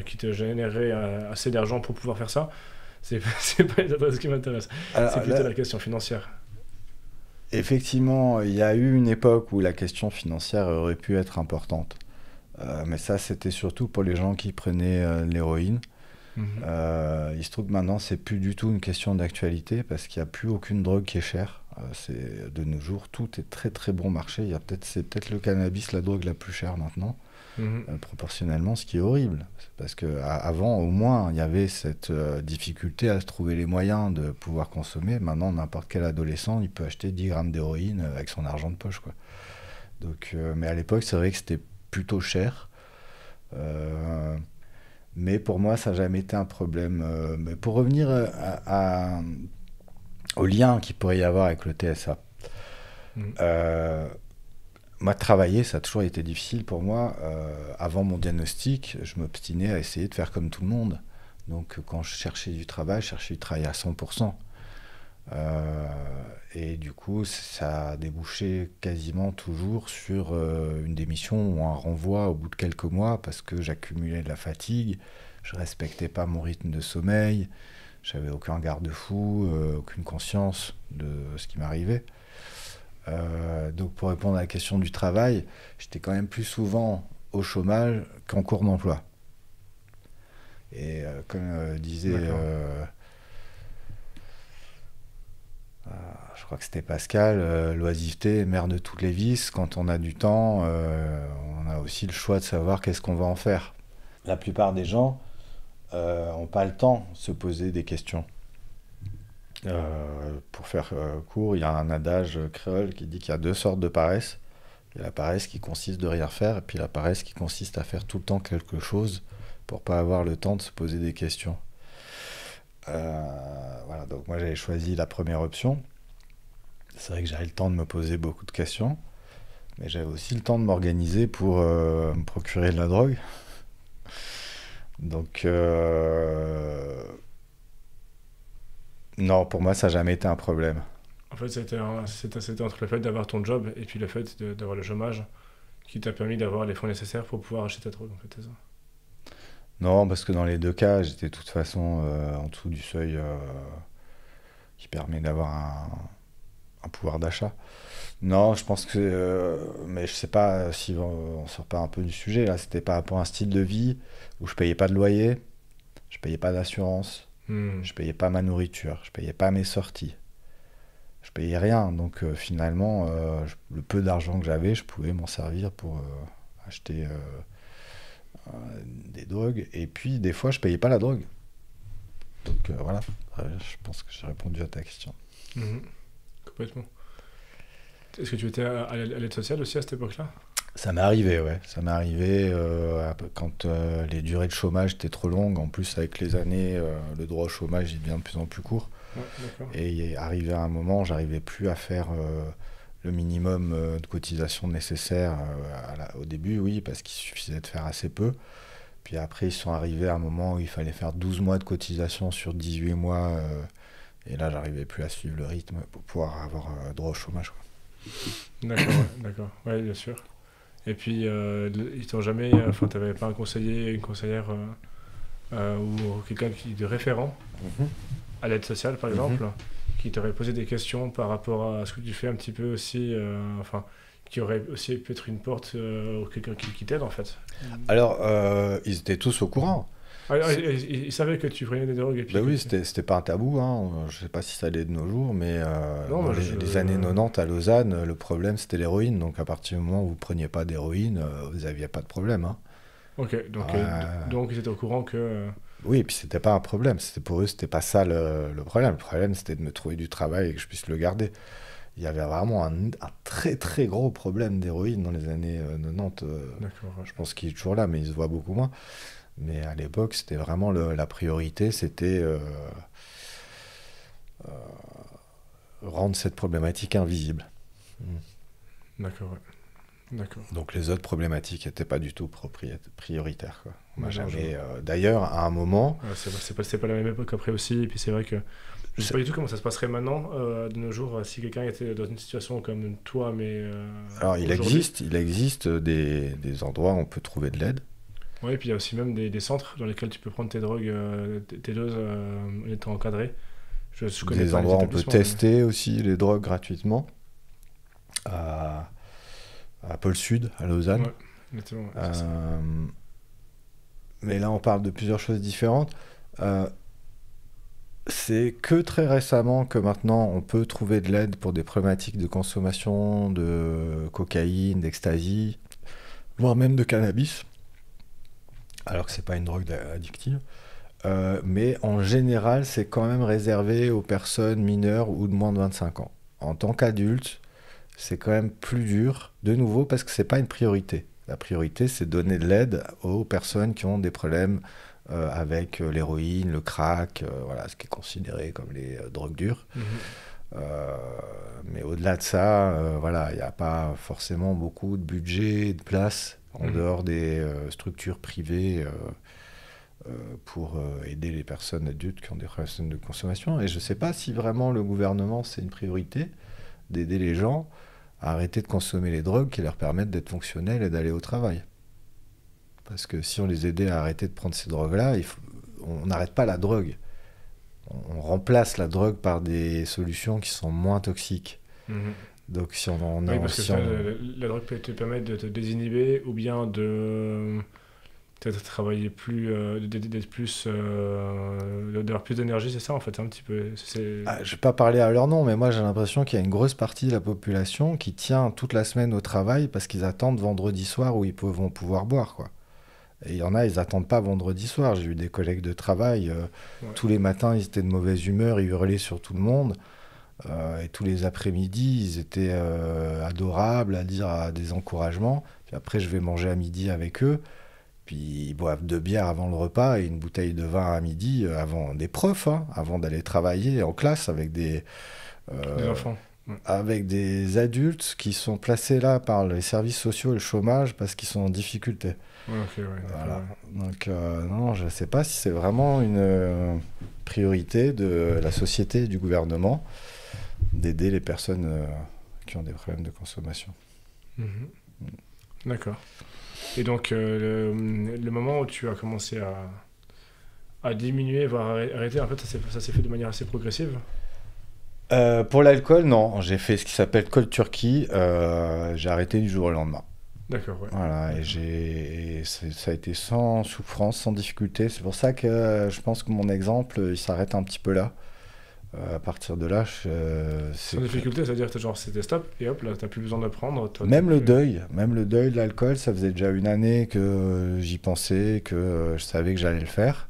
qui te générait assez d'argent pour pouvoir faire ça? C'est pas ce qui m'intéresse. Alors, C'est plutôt là, la question financière. effectivement, il y a eu une époque où la question financière aurait pu être importante. Mais ça, c'était surtout pour les gens qui prenaient l'héroïne. Mhm. Il se trouve que maintenant, c'est plus du tout une question d'actualité parce qu'il n'y a plus aucune drogue qui est chère. De nos jours, tout est très très bon marché. C'est peut-être le cannabis, la drogue la plus chère maintenant, Mhm. proportionnellement, ce qui est horrible. Parce qu'avant, au moins, il y avait cette difficulté à se trouver les moyens de pouvoir consommer. Maintenant, n'importe quel adolescent, il peut acheter 10 grammes d'héroïne avec son argent de poche, quoi. Donc, mais à l'époque, c'est vrai que c'était plutôt cher. Euh, mais pour moi, ça n'a jamais été un problème. Mais pour revenir au lien qu'il pourrait y avoir avec le TSA, Mhm. euh, moi, travailler, ça a toujours été difficile pour moi. Avant mon diagnostic, je m'obstinais à essayer de faire comme tout le monde. Donc, quand je cherchais du travail à 100%. Euh, et du coup, ça a débouché quasiment toujours sur une démission ou un renvoi au bout de quelques mois parce que j'accumulais de la fatigue, je respectais pas mon rythme de sommeil, j'avais aucun garde-fou, aucune conscience de ce qui m'arrivait. Donc pour répondre à la question du travail, j'étais quand même plus souvent au chômage qu'en cours d'emploi. Et comme disait D'accord. je crois que c'était Pascal, l'oisiveté est mère de toutes les vices. Quand on a du temps, on a aussi le choix de savoir qu'est-ce qu'on va en faire. La plupart des gens n'ont pas le temps de se poser des questions. Pour faire court, il y a un adage créole qui dit qu'il y a deux sortes de paresse. Il y a la paresse qui consiste de rien faire, et puis la paresse qui consiste à faire tout le temps quelque chose pour pas avoir le temps de se poser des questions. Voilà, donc moi j'avais choisi la première option. C'est vrai que j'avais le temps de me poser beaucoup de questions, mais j'avais aussi le temps de m'organiser pour me procurer de la drogue. Donc, non, pour moi, ça n'a jamais été un problème. En fait, c'était entre le fait d'avoir ton job et puis le fait d'avoir le chômage qui t'a permis d'avoir les fonds nécessaires pour pouvoir acheter ta drogue, en fait, c'est ça. Non, parce que dans les deux cas, j'étais de toute façon en dessous du seuil qui permet d'avoir un pouvoir d'achat. Non, je pense que, mais je sais pas si on sort pas un peu du sujet là. C'était pas pour un style de vie où je payais pas de loyer, je payais pas d'assurance, Hmm. je payais pas ma nourriture, je payais pas mes sorties, je payais rien. Donc finalement, le peu d'argent que j'avais, je pouvais m'en servir pour acheter des drogues. Et puis des fois, je payais pas la drogue. Donc voilà. Je pense que j'ai répondu à ta question. Mhm. Complètement. Est-ce que tu étais à l'aide sociale aussi à cette époque-là? Ça m'est arrivé, ouais. Ça m'est arrivé quand les durées de chômage étaient trop longues. En plus, avec les années, le droit au chômage il devient de plus en plus court. Ouais, d'accord. Et il est arrivé à un moment, j'arrivais plus à faire le minimum de cotisation nécessaire au début, oui, parce qu'il suffisait de faire assez peu. Puis après, ils sont arrivés à un moment où il fallait faire 12 mois de cotisation sur 18 mois. Et là, j'arrivais plus à suivre le rythme pour pouvoir avoir droit au chômage, quoi. D'accord, ouais, d'accord. Ouais, bien sûr. Et puis, ils t'ont jamais... Enfin, t'avais pas un conseiller, une conseillère ou quelqu'un de référent Mhm. à l'aide sociale, par Mhm. exemple, qui t'aurait posé des questions par rapport à ce que tu fais un petit peu aussi, enfin, qui aurait aussi peut-être une porte ou quelqu'un qui t'aide, en fait. Alors, ils étaient tous au courant. C'est- Ils savaient que tu prenais des drogues et puis Ben que oui, tu... c'était pas un tabou, hein. Je sais pas si ça l'est de nos jours, mais Non, dans mais les années 90 à Lausanne, le problème c'était l'héroïne. Donc à partir du moment où vous preniez pas d'héroïne, vous aviez pas de problème, hein. Ok, Euh, donc ils étaient au courant que... oui, et puis c'était pas un problème. C'était pour eux, c'était pas ça le problème. Le problème c'était de me trouver du travail et que je puisse le garder. Il y avait vraiment un très très gros problème d'héroïne dans les années 90. D'accord, ouais. Je pense qu'il est toujours là, mais il se voit beaucoup moins. Mais à l'époque, c'était vraiment la priorité, c'était rendre cette problématique invisible. Mm. D'accord, ouais. D'accord. Donc les autres problématiques n'étaient pas du tout prioritaires, quoi. On m'a Ouais, non, jamais. D'ailleurs, à un moment, ouais, c'est pas la même époque après aussi, et puis c'est vrai que je sais c'est- pas du tout comment ça se passerait maintenant, de nos jours, si quelqu'un était dans une situation comme toi, mais alors aujourd'hui. il existe des endroits où on peut trouver de l'aide. Ouais, et puis il y a aussi même des centres dans lesquels tu peux prendre tes drogues, tes doses en étant encadré. Je connais Des pas les endroits où on peut établissements, mais... tester aussi les drogues gratuitement. À, à Pôle Sud, à Lausanne. Ouais, exactement, ouais, c'est ça. Euh, mais là, on parle de plusieurs choses différentes. Euh, c'est que très récemment que maintenant on peut trouver de l'aide pour des problématiques de consommation de cocaïne, d'ecstasy, voire même de cannabis, alors que c'est pas une drogue addictive. Mais en général, c'est quand même réservé aux personnes mineures ou de moins de 25 ans. En tant qu'adulte, c'est quand même plus dur, de nouveau, parce que c'est pas une priorité. La priorité, c'est de donner de l'aide aux personnes qui ont des problèmes avec l'héroïne, le crack, voilà, ce qui est considéré comme les drogues dures. Mhm. Euh, mais au-delà de ça, voilà, il n'y a pas forcément beaucoup de budget, de place en Mhm. dehors des structures privées pour aider les personnes adultes qui ont des problèmes de consommation. Et je ne sais pas si vraiment le gouvernement, c'est une priorité d'aider les gens à arrêter de consommer les drogues qui leur permettent d'être fonctionnels et d'aller au travail. Parce que si on les aidait à arrêter de prendre ces drogues-là, on n'arrête pas la drogue. On remplace la drogue par des solutions qui sont moins toxiques. Mhm. Donc si on Oui, a parce que si ça, on- la drogue peut te permettre de te désinhiber ou bien de peut-être travailler plus, d'être plus, d'avoir plus d'énergie, c'est ça en fait, un petit peu. Ah, je vais pas parler à leur nom, mais moi j'ai l'impression qu'il y a une grosse partie de la population qui tient toute la semaine au travail parce qu'ils attendent vendredi soir où vont pouvoir boire, quoi. Et il y en a, ils attendent pas vendredi soir. J'ai eu des collègues de travail, Ouais. tous les matins ils étaient de mauvaise humeur, ils hurlaient sur tout le monde. Et tous les après-midi, ils étaient adorables à dire des encouragements. Puis après, je vais manger à midi avec eux. Puis ils boivent 2 bières avant le repas et une bouteille de vin à midi avant des profs, hein, avant d'aller travailler en classe Des euh, enfants. Ouais. avec des adultes qui sont placés là par les services sociaux et le chômage parce qu'ils sont en difficulté. Ouais, ok, ouais, d'accord, Voilà. ouais. Donc non, je ne sais pas si c'est vraiment une priorité de la société et du gouvernement d'aider les personnes qui ont des problèmes de consommation. Mhm. D'accord. Et donc, le moment où tu as commencé à diminuer, voire arrêter, en fait, ça s'est fait de manière assez progressive. Pour l'alcool, non. J'ai fait ce qui s'appelle cold turkey. J'ai arrêté du jour au lendemain. D'accord, ouais. Voilà, D'accord. ça a été sans souffrance, sans difficulté. C'est pour ça que je pense que mon exemple, il s'arrête un petit peu là. À partir de là, Sans difficulté, c'est-à-dire que genre c'était stop et hop, là t'as plus besoin de prendre. même le deuil de l'alcool, ça faisait déjà une année que j'y pensais, que je savais que j'allais le faire.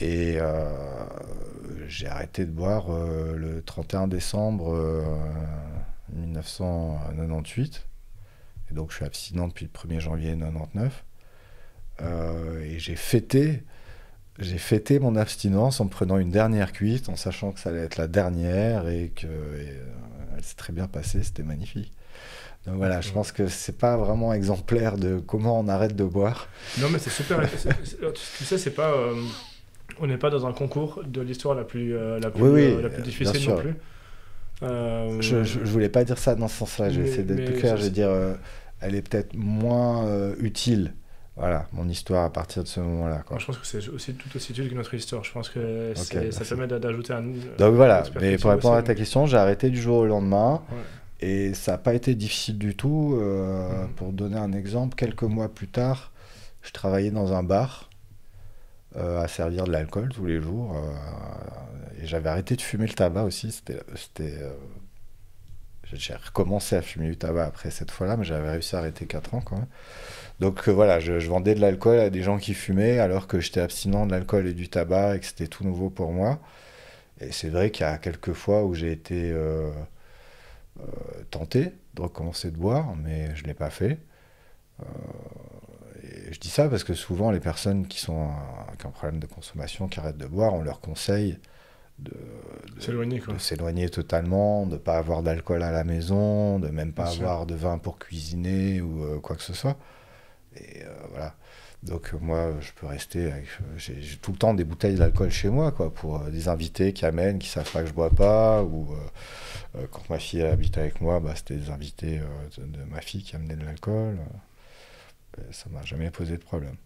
Et j'ai arrêté de boire le 31 décembre 1998. Et donc je suis abstinent depuis le 1er janvier 99. Et j'ai fêté mon abstinence en me prenant une dernière cuite, en sachant que ça allait être la dernière et que elle s'est très bien passée, c'était magnifique. Donc voilà, je pense que c'est pas vraiment exemplaire de comment on arrête de boire. Non, mais c'est super. Tu sais, c'est pas. On n'est pas dans un concours de l'histoire la plus difficile non plus. Je voulais pas dire ça dans ce sens-là, j'ai essayé d'être plus clair. Je veux dire, elle est peut-être moins utile. Voilà, mon histoire à partir de ce moment-là. Moi, je pense que c'est aussi tout aussi utile que notre histoire. Je pense que ça permet d'ajouter un. Donc voilà, mais pour répondre à ta question, j'ai arrêté du jour au lendemain. Ouais. Et ça n'a pas été difficile du tout. Pour donner un exemple, quelques mois plus tard, je travaillais dans un bar à servir de l'alcool tous les jours. Et j'avais arrêté de fumer le tabac aussi. J'ai recommencé à fumer du tabac après cette fois-là, mais j'avais réussi à arrêter 4 ans quand même. Donc voilà, je vendais de l'alcool à des gens qui fumaient alors que j'étais abstinent de l'alcool et du tabac et que c'était tout nouveau pour moi. Et c'est vrai qu'il y a quelques fois où j'ai été tenté de recommencer de boire, mais je ne l'ai pas fait. Et je dis ça parce que souvent les personnes qui ont un problème de consommation, qui arrêtent de boire, on leur conseille de s'éloigner totalement, de ne pas avoir d'alcool à la maison, de même pas avoir de vin pour cuisiner ou quoi que ce soit. Et voilà. Donc moi, je peux rester avec... J'ai tout le temps des bouteilles d'alcool chez moi, quoi, pour des invités qui amènent, qui savent pas que je bois pas, ou quand ma fille habite avec moi, bah, c'était des invités de ma fille qui amenaient de l'alcool. Ça m'a jamais posé de problème.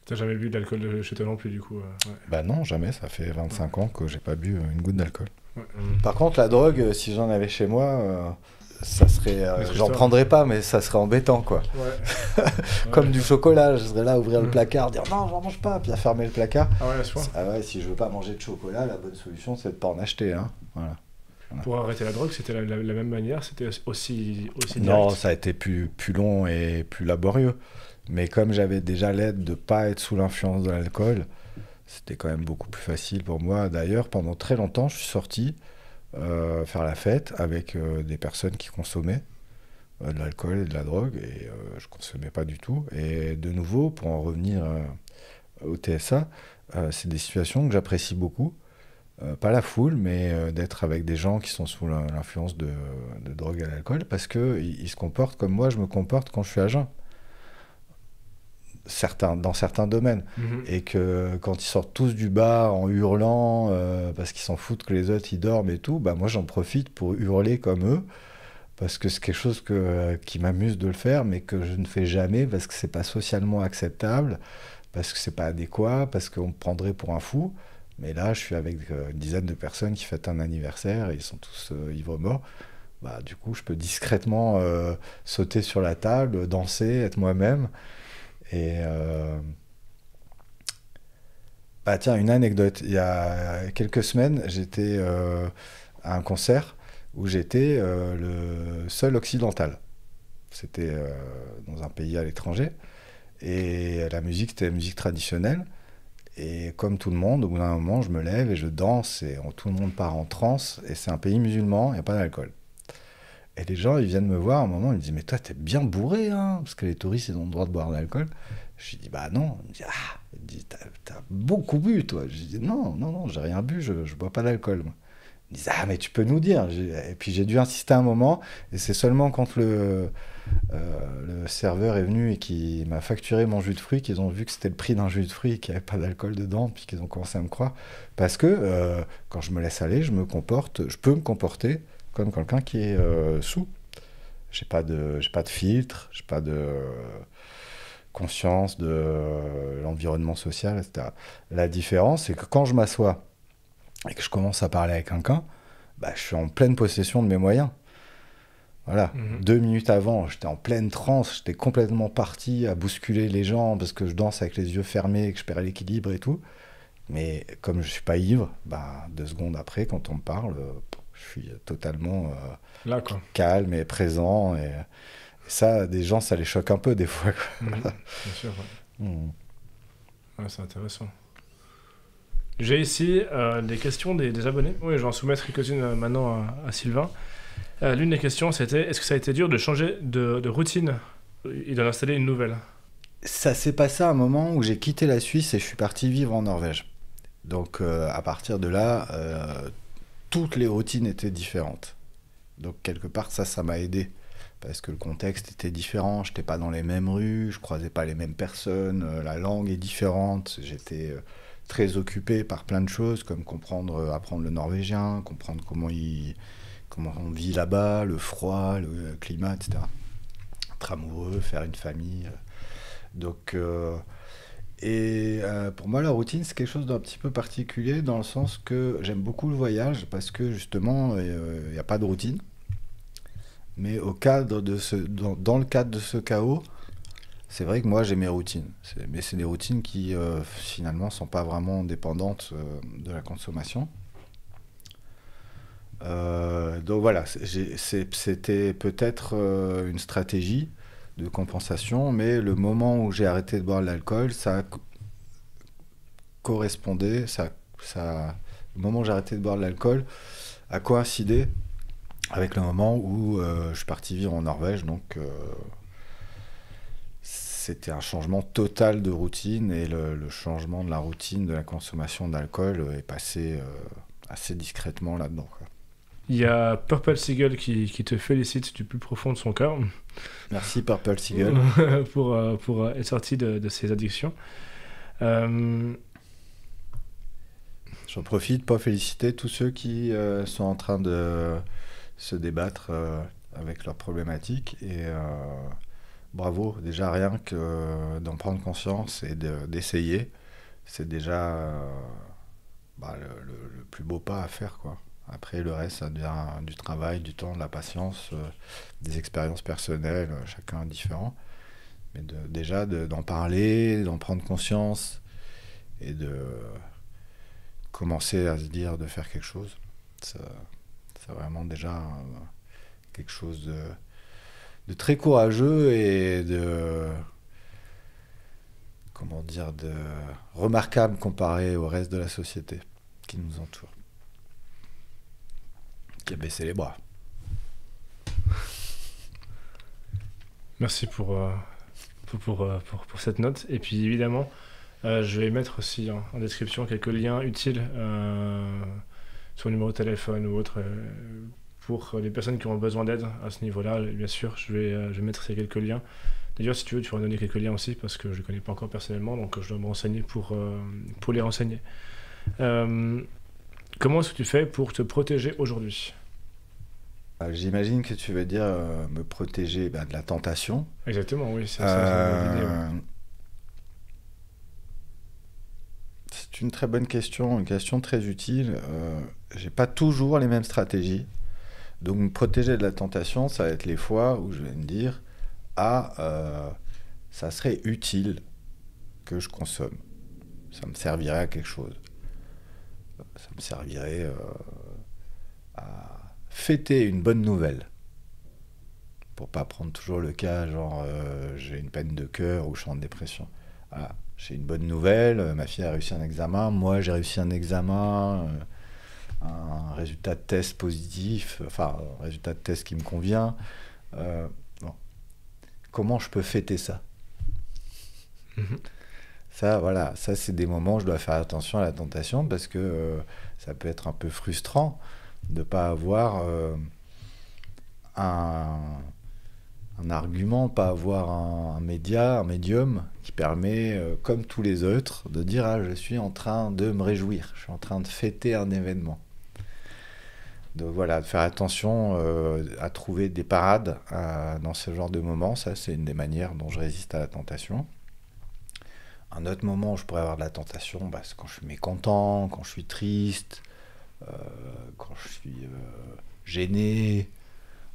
T'as jamais bu de l'alcool chez toi non plus, du coup ouais. Bah non, jamais. Ça fait 25 ans que j'ai pas bu une goutte d'alcool. Ouais. Par contre, la drogue, si j'en avais chez moi... ça serait j'en prendrais pas, mais ça serait embêtant, quoi. Ouais. Comme du chocolat, je serais là à ouvrir le placard, dire non, j'en mange pas, puis à fermer le placard. Si je veux pas manger de chocolat, la bonne solution c'est de pas en acheter, hein. Voilà. Pour arrêter la drogue, c'était la même manière, c'était aussi direct. Non, ça a été plus long et plus laborieux, mais comme j'avais déjà l'aide de pas être sous l'influence de l'alcool, c'était quand même beaucoup plus facile pour moi. D'ailleurs, pendant très longtemps, je suis sorti faire la fête avec des personnes qui consommaient de l'alcool et de la drogue, et je consommais pas du tout. Et de nouveau, pour en revenir au TSA, c'est des situations que j'apprécie beaucoup. Pas la foule, mais d'être avec des gens qui sont sous l'influence de drogue et d'alcool, parce qu'ils se comportent comme moi je me comporte quand je suis à jeun. Dans certains domaines, et que quand ils sortent tous du bar en hurlant parce qu'ils s'en foutent que les autres ils dorment et tout, bah moi j'en profite pour hurler comme eux, parce que c'est quelque chose qui m'amuse de le faire, mais que je ne fais jamais parce que c'est pas socialement acceptable, parce que c'est pas adéquat, parce qu'on me prendrait pour un fou. Mais là je suis avec une dizaine de personnes qui fêtent un anniversaire et ils sont tous ivres morts. Bah du coup je peux discrètement sauter sur la table, danser, être moi-même. Et bah tiens, une anecdote. Il y a quelques semaines, j'étais à un concert où j'étais le seul occidental. C'était dans un pays à l'étranger. Et la musique, c'était la musique traditionnelle. Et comme tout le monde, au bout d'un moment, je me lève et je danse. Et tout le monde part en transe. Et c'est un pays musulman, il n'y a pas d'alcool. Et les gens, ils viennent me voir à un moment, ils me disent « Mais toi, t'es bien bourré, hein ?» Parce que les touristes, ils ont le droit de boire de l'alcool. Je lui dis « Bah non. » Il me dit « Ah !» Il me dit « T'as beaucoup bu, toi. » Je lui dis « Non, j'ai rien bu, je bois pas d'alcool, moi. » Ils me disent « Ah, mais tu peux nous dire. » Et puis j'ai dû insister un moment, et c'est seulement quand le serveur est venu et qu'il m'a facturé mon jus de fruits qu'ils ont vu que c'était le prix d'un jus de fruits et qu'il n'y avait pas d'alcool dedans, puis qu'ils ont commencé à me croire. Parce que quand je me laisse aller, je peux me comporter comme quelqu'un qui est sous. J'ai pas de filtre, j'ai pas de conscience de l'environnement social, etc. La différence, c'est que quand je m'assois et que je commence à parler avec quelqu'un, bah, je suis en pleine possession de mes moyens. Voilà. 2 minutes avant, j'étais en pleine transe, j'étais complètement parti à bousculer les gens parce que je danse avec les yeux fermés, que je perds l'équilibre et tout. Mais comme je suis pas ivre, bah, 2 secondes après, quand on me parle, je suis totalement là, quoi. Calme et présent. Et ça, des gens, ça les choque un peu des fois. Bien sûr, ouais. Ouais, c'est intéressant. J'ai ici des questions des abonnés. Oui, je vais en soumettre quelques-unes maintenant à Sylvain. L'une des questions, c'était: est-ce que ça a été dur de changer de routine et d'en installer une nouvelle? Ça s'est passé à un moment où j'ai quitté la Suisse et je suis parti vivre en Norvège. Donc à partir de là, toutes les routines étaient différentes. Donc quelque part, ça m'a aidé parce que le contexte était différent, je n'étais pas dans les mêmes rues, je croisais pas les mêmes personnes, la langue est différente, j'étais très occupé par plein de choses, comme apprendre le norvégien, comprendre comment on vit là-bas, le froid, le climat, etc. Être amoureux, faire une famille. Donc, pour moi, la routine, c'est quelque chose d'un petit peu particulier, dans le sens que j'aime beaucoup le voyage, parce que justement, il n'y a pas de routine. Mais dans le cadre de ce chaos, c'est vrai que moi j'ai mes routines. Mais c'est des routines qui finalement sont pas vraiment dépendantes de la consommation. Donc voilà, c'était peut-être une stratégie de compensation, mais le moment où j'ai arrêté de boire de l'alcool, correspondait, le moment où j'ai arrêté de boire de l'alcool a coïncidé avec le moment où je suis parti vivre en Norvège, donc c'était un changement total de routine, et le changement de la routine de la consommation d'alcool est passé assez discrètement là-dedans, quoi. Il y a Purple Seagull qui te félicite du plus profond de son cœur. Merci Purple Seagull. pour être sorti de ses addictions. J'en profite pour féliciter tous ceux qui sont en train de se débattre avec leurs problématiques, et bravo, déjà rien que d'en prendre conscience et d'essayer, c'est déjà le plus beau pas à faire, quoi. Après, le reste, ça devient du travail, du temps, de la patience, des expériences personnelles, chacun différent. Mais d'en parler, d'en prendre conscience, et de commencer à se dire de faire quelque chose, c'est vraiment déjà quelque chose de très courageux et de remarquable comparé au reste de la société qui nous entoure, qui a baissé les bras. Merci pour cette note. Et puis évidemment, je vais mettre aussi en description quelques liens utiles sur le numéro de téléphone ou autre pour les personnes qui ont besoin d'aide à ce niveau-là. Bien sûr, je vais mettre ces quelques liens. D'ailleurs, si tu veux, tu pourras donner quelques liens aussi, parce que je ne les connais pas encore personnellement, donc je dois me renseigner pour les renseigner. Comment est-ce que tu fais pour te protéger aujourd'hui ? J'imagine que tu veux dire me protéger de la tentation. Exactement, oui, c'est ça l'idée. Ouais. C'est une très bonne question, une question très utile. J'ai pas toujours les mêmes stratégies. Donc me protéger de la tentation, ça va être les fois où je vais me dire ça serait utile que je consomme. Ça me servirait à quelque chose. Ça me servirait à fêter une bonne nouvelle. Pour pas prendre toujours le cas, genre j'ai une peine de cœur ou je suis en dépression. J'ai une bonne nouvelle, ma fille a réussi un examen, moi j'ai réussi un examen, un résultat de test positif, enfin un résultat de test qui me convient. Bon. Comment je peux fêter ça ? Ça, voilà, ça c'est des moments où je dois faire attention à la tentation, parce que ça peut être un peu frustrant de ne pas avoir un argument, pas avoir un médium qui permet, comme tous les autres, de dire je suis en train de me réjouir, je suis en train de fêter un événement. Donc voilà, de faire attention à trouver des parades dans ce genre de moments, ça c'est une des manières dont je résiste à la tentation. Un autre moment où je pourrais avoir de la tentation, c'est quand je suis mécontent, quand je suis triste, quand je suis gêné.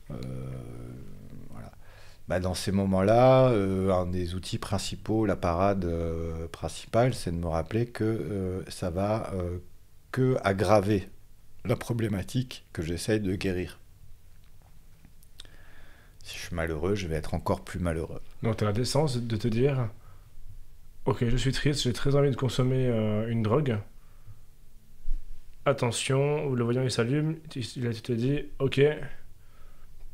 Voilà. Dans ces moments-là, un des outils principaux, la parade principale, c'est de me rappeler que ça va que aggraver la problématique que j'essaye de guérir. Si je suis malheureux, je vais être encore plus malheureux. Donc tu as la décence de te dire ok, je suis triste, j'ai très envie de consommer une drogue. Attention, le voyant il s'allume, tu te dis ok,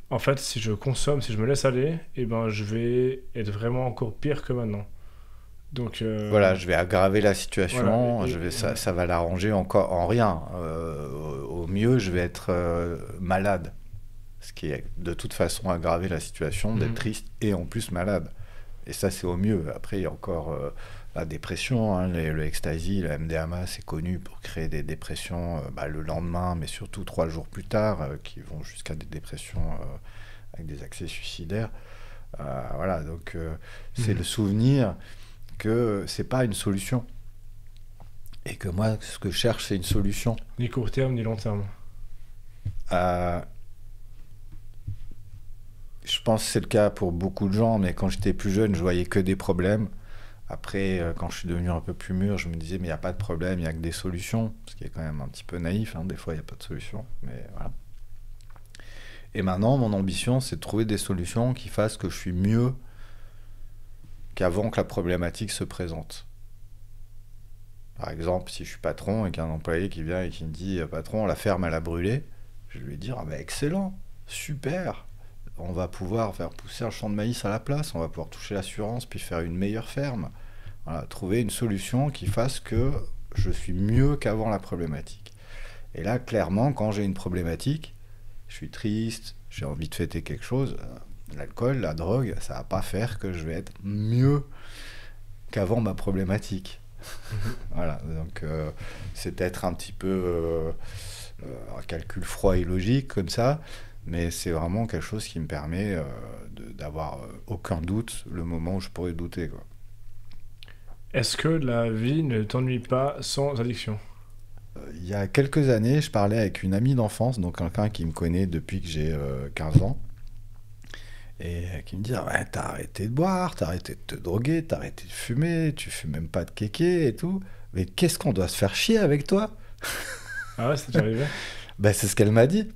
en fait si je consomme, si je me laisse aller, je vais être vraiment encore pire que maintenant. Donc voilà, je vais aggraver la situation, voilà, ça va l'arranger encore en rien. Au mieux, je vais être malade. ce qui est de toute façon aggravé la situation d'être triste et en plus malade. Et ça, c'est au mieux. Après, il y a encore la dépression, hein, le ecstasy, le MDMA, c'est connu pour créer des dépressions le lendemain, mais surtout 3 jours plus tard, qui vont jusqu'à des dépressions avec des accès suicidaires. Voilà, donc c'est le souvenir que c'est pas une solution. Et que moi, ce que je cherche, c'est une solution. Ni court terme, ni long terme. Je pense que c'est le cas pour beaucoup de gens, mais quand j'étais plus jeune, je voyais que des problèmes. Après, quand je suis devenu un peu plus mûr, je me disais, mais il n'y a pas de problème, il n'y a que des solutions. Ce qui est quand même un petit peu naïf, hein. Des fois, il n'y a pas de solution. Mais voilà. Et maintenant, mon ambition, c'est de trouver des solutions qui fassent que je suis mieux qu'avant que la problématique se présente. Par exemple, si je suis patron et qu'un employé qui vient et qui me dit, patron, la ferme, elle a brûlé, je vais lui dire, ah ben excellent, super. On va pouvoir faire pousser un champ de maïs à la place, on va pouvoir toucher l'assurance, puis faire une meilleure ferme. Voilà, trouver une solution qui fasse que je suis mieux qu'avant la problématique. Et là, clairement, quand j'ai une problématique, je suis triste, j'ai envie de fêter quelque chose, l'alcool, la drogue, ça va pas faire que je vais être mieux qu'avant ma problématique. Voilà, donc c'est peut-être un petit peu un calcul froid et logique comme ça, mais c'est vraiment quelque chose qui me permet d'avoir aucun doute le moment où je pourrais douter, quoi. Est-ce que la vie ne t'ennuie pas sans addiction? Il y a quelques années, je parlais avec une amie d'enfance, donc quelqu'un qui me connaît depuis que j'ai 15 ans, et qui me dit, ah ouais, t'as arrêté de boire, t'as arrêté de te droguer, t'as arrêté de fumer, tu fumes même pas de kéké et tout, mais qu'est-ce qu'on doit se faire chier avec toi? Ah ouais, c'est déjà arrivé? Ben, c'est ce qu'elle m'a dit.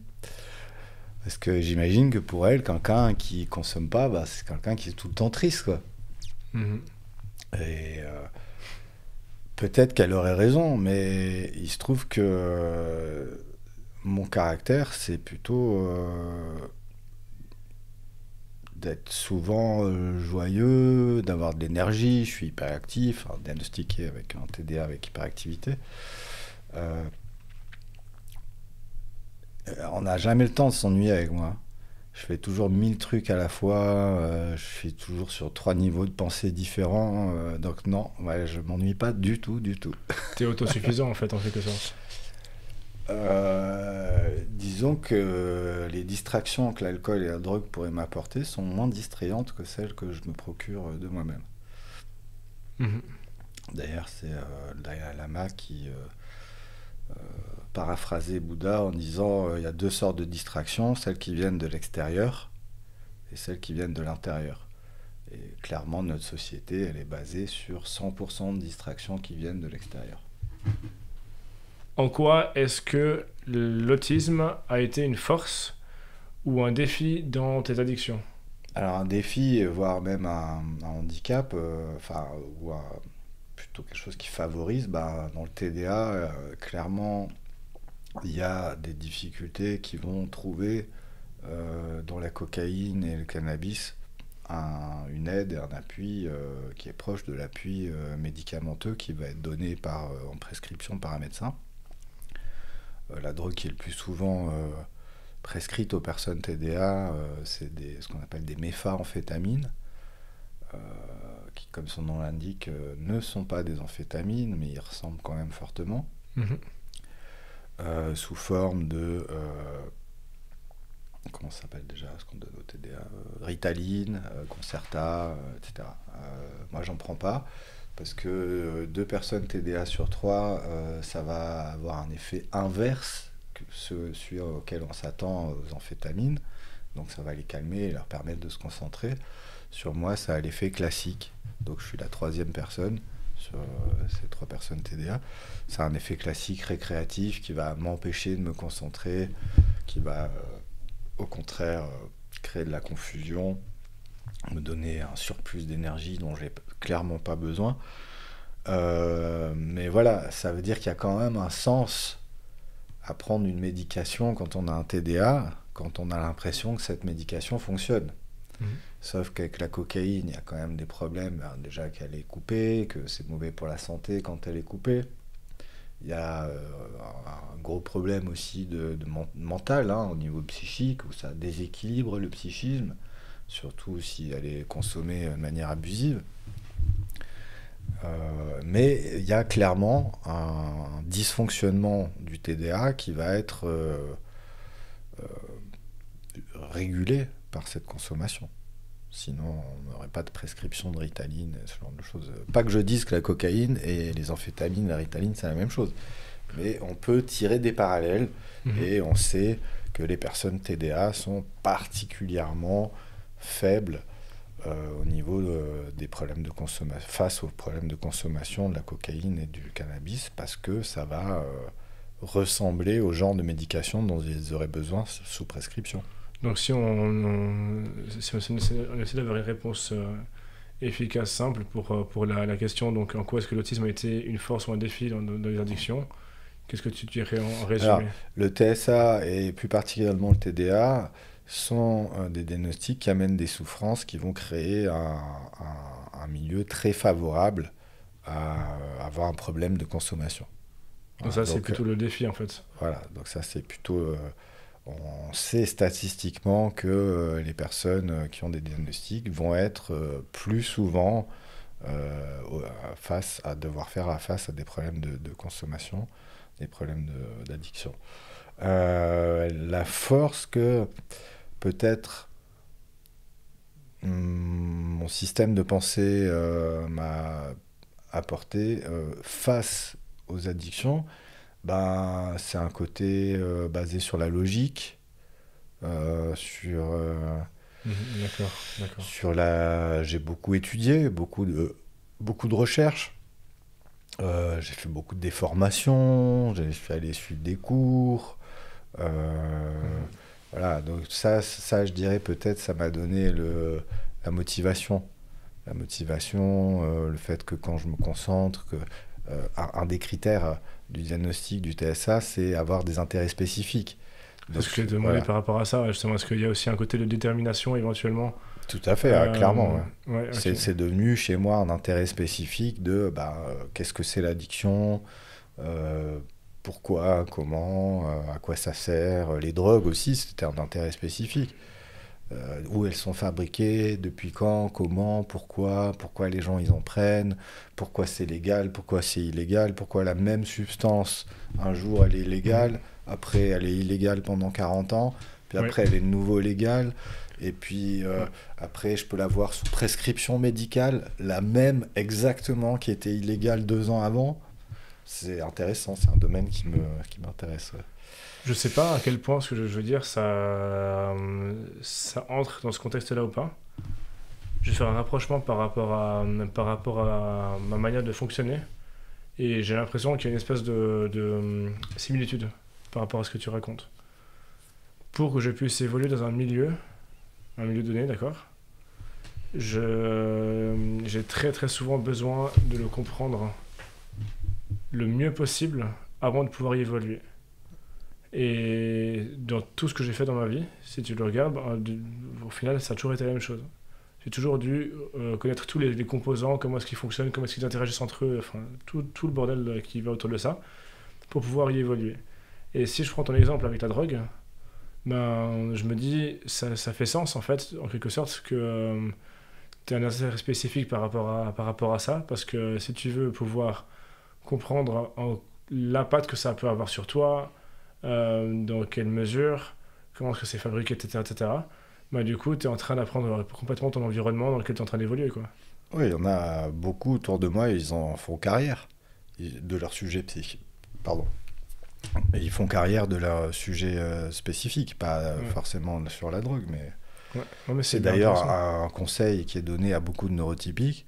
Parce que j'imagine que pour elle, quelqu'un qui consomme pas, c'est quelqu'un qui est tout le temps triste, quoi. Et peut-être qu'elle aurait raison, mais il se trouve que mon caractère, c'est plutôt d'être souvent joyeux, d'avoir de l'énergie. Je suis hyperactif, diagnostiqué avec un TDA avec hyperactivité. On n'a jamais le temps de s'ennuyer avec moi. Je fais toujours 1000 trucs à la fois, je suis toujours sur 3 niveaux de pensée différents, donc non, ouais, je m'ennuie pas du tout, du tout. T'es autosuffisant en fait, en quelque sorte. Disons que les distractions que l'alcool et la drogue pourraient m'apporter sont moins distrayantes que celles que je me procure de moi-même. D'ailleurs, c'est le Dalai Lama qui paraphrasait Bouddha en disant il y a 2 sortes de distractions, celles qui viennent de l'extérieur et celles qui viennent de l'intérieur. Et clairement, notre société, elle est basée sur 100% de distractions qui viennent de l'extérieur. En quoi est-ce que l'autisme a été une force ou un défi dans tes addictions? Alors un défi, voire même un handicap, ou plutôt quelque chose qui favorise, dans le TDA, clairement, il y a des difficultés qui vont trouver dans la cocaïne et le cannabis une aide et un appui qui est proche de l'appui médicamenteux qui va être donné en prescription par un médecin. La drogue qui est le plus souvent prescrite aux personnes TDA, c'est ce qu'on appelle des méthamphétamines, qui, comme son nom l'indique, ne sont pas des amphétamines, mais ils ressemblent quand même fortement, sous forme de... comment ça s'appelle déjà ce qu'on donne au TDA, Ritaline, Concerta, etc. Moi, j'en prends pas, parce que 2 personnes TDA sur 3, ça va avoir un effet inverse que celui auquel on s'attend aux amphétamines. Donc ça va les calmer et leur permettre de se concentrer. Sur moi, ça a l'effet classique. Donc je suis la 3e personne sur ces 3 personnes TDA. C'est un effet classique récréatif qui va m'empêcher de me concentrer, qui va au contraire créer de la confusion, me donner un surplus d'énergie dont j'ai clairement pas besoin. Mais voilà, ça veut dire qu'il y a quand même un sens à prendre une médication quand on a un TDA, quand on a l'impression que cette médication fonctionne. Sauf qu'avec la cocaïne, il y a quand même des problèmes. Alors déjà qu'elle est coupée, que c'est mauvais pour la santé quand elle est coupée. Il y a un gros problème aussi mental, hein, au niveau psychique, où ça déséquilibre le psychisme, surtout si elle est consommée de manière abusive. Mais il y a clairement un dysfonctionnement du TDA qui va être régulé par cette consommation. Sinon, on n'aurait pas de prescription de Ritaline, ce genre de choses. Pas que je dise que la cocaïne et les amphétamines, la Ritaline, c'est la même chose. Mais on peut tirer des parallèles et on sait que les personnes TDA sont particulièrement faibles au niveau des problèmes de consommation, face aux problèmes de consommation de la cocaïne et du cannabis, parce que ça va ressembler au genre de médication dont ils auraient besoin sous prescription. Donc si on essaie d'avoir une réponse efficace, simple pour la question, donc en quoi est-ce que l'autisme a été une force ou un défi dans les addictions, qu'est-ce que tu dirais en résumé? Alors, le TSA et plus particulièrement le TDA sont des diagnostics qui amènent des souffrances qui vont créer un milieu très favorable à avoir un problème de consommation. Donc ça, c'est plutôt le défi en fait. Voilà, donc ça c'est plutôt... on sait statistiquement que les personnes qui ont des diagnostics vont être plus souvent devoir faire face à des problèmes de consommation, des problèmes d'addiction. La force que peut-être mon système de pensée m'a apporté face aux addictions, ben, c'est un côté basé sur la logique, D'accord. j'ai beaucoup étudié, beaucoup de recherches. J'ai fait beaucoup de déformations, j'ai allé suivre des cours. Voilà, donc ça, je dirais peut-être, ça m'a donné la motivation. La motivation, le fait que quand je me concentre, un des critères du diagnostic du TSA, c'est avoir des intérêts spécifiques. Donc, ce que je demandais par rapport à ça, justement, est-ce qu'il y a aussi un côté de détermination éventuellement? Tout à fait, clairement. Ouais, okay. C'est devenu chez moi un intérêt spécifique de qu'est-ce que c'est l'addiction, pourquoi, comment, à quoi ça sert. Les drogues aussi, c'était un intérêt spécifique. Où elles sont fabriquées, depuis quand, comment, pourquoi les gens ils en prennent, pourquoi c'est légal, pourquoi c'est illégal, pourquoi la même substance, un jour elle est légale, après elle est illégale pendant 40 ans, puis après elle est de nouveau légale, et puis après je peux la voir sous prescription médicale, la même exactement qui était illégale 2 ans avant. C'est intéressant, c'est un domaine qui m'intéresse. Ouais. Je sais pas à quel point ce que je veux dire ça entre dans ce contexte-là ou pas. Je vais faire un rapprochement par rapport à ma manière de fonctionner et j'ai l'impression qu'il y a une espèce de similitude par rapport à ce que tu racontes. Pour que je puisse évoluer dans un milieu donné, d'accord, j'ai très très souvent besoin de le comprendre le mieux possible avant de pouvoir y évoluer. Et dans tout ce que j'ai fait dans ma vie, si tu le regardes, au final, ça a toujours été la même chose. J'ai toujours dû connaître tous les composants, comment est-ce qu'ils fonctionnent, comment est-ce qu'ils interagissent entre eux, enfin, tout le bordel qui va autour de ça, pour pouvoir y évoluer. Et si je prends ton exemple avec la drogue, ben, je me dis, ça fait sens, en fait, en quelque sorte, que tu as un intérêt spécifique par rapport à ça, parce que si tu veux pouvoir comprendre l'impact que ça peut avoir sur toi, dans quelle mesure, comment est-ce que c'est fabriqué, etc. Bah, du coup, tu es en train d'apprendre complètement ton environnement dans lequel tu es en train d'évoluer, quoi. Oui, il y en a beaucoup autour de moi, ils en font carrière de leur sujet psychique. Pardon. Ils font carrière de leur sujet spécifique, pas forcément sur la drogue, mais... Ouais. Non, mais c'est d'ailleurs un conseil qui est donné à beaucoup de neurotypiques.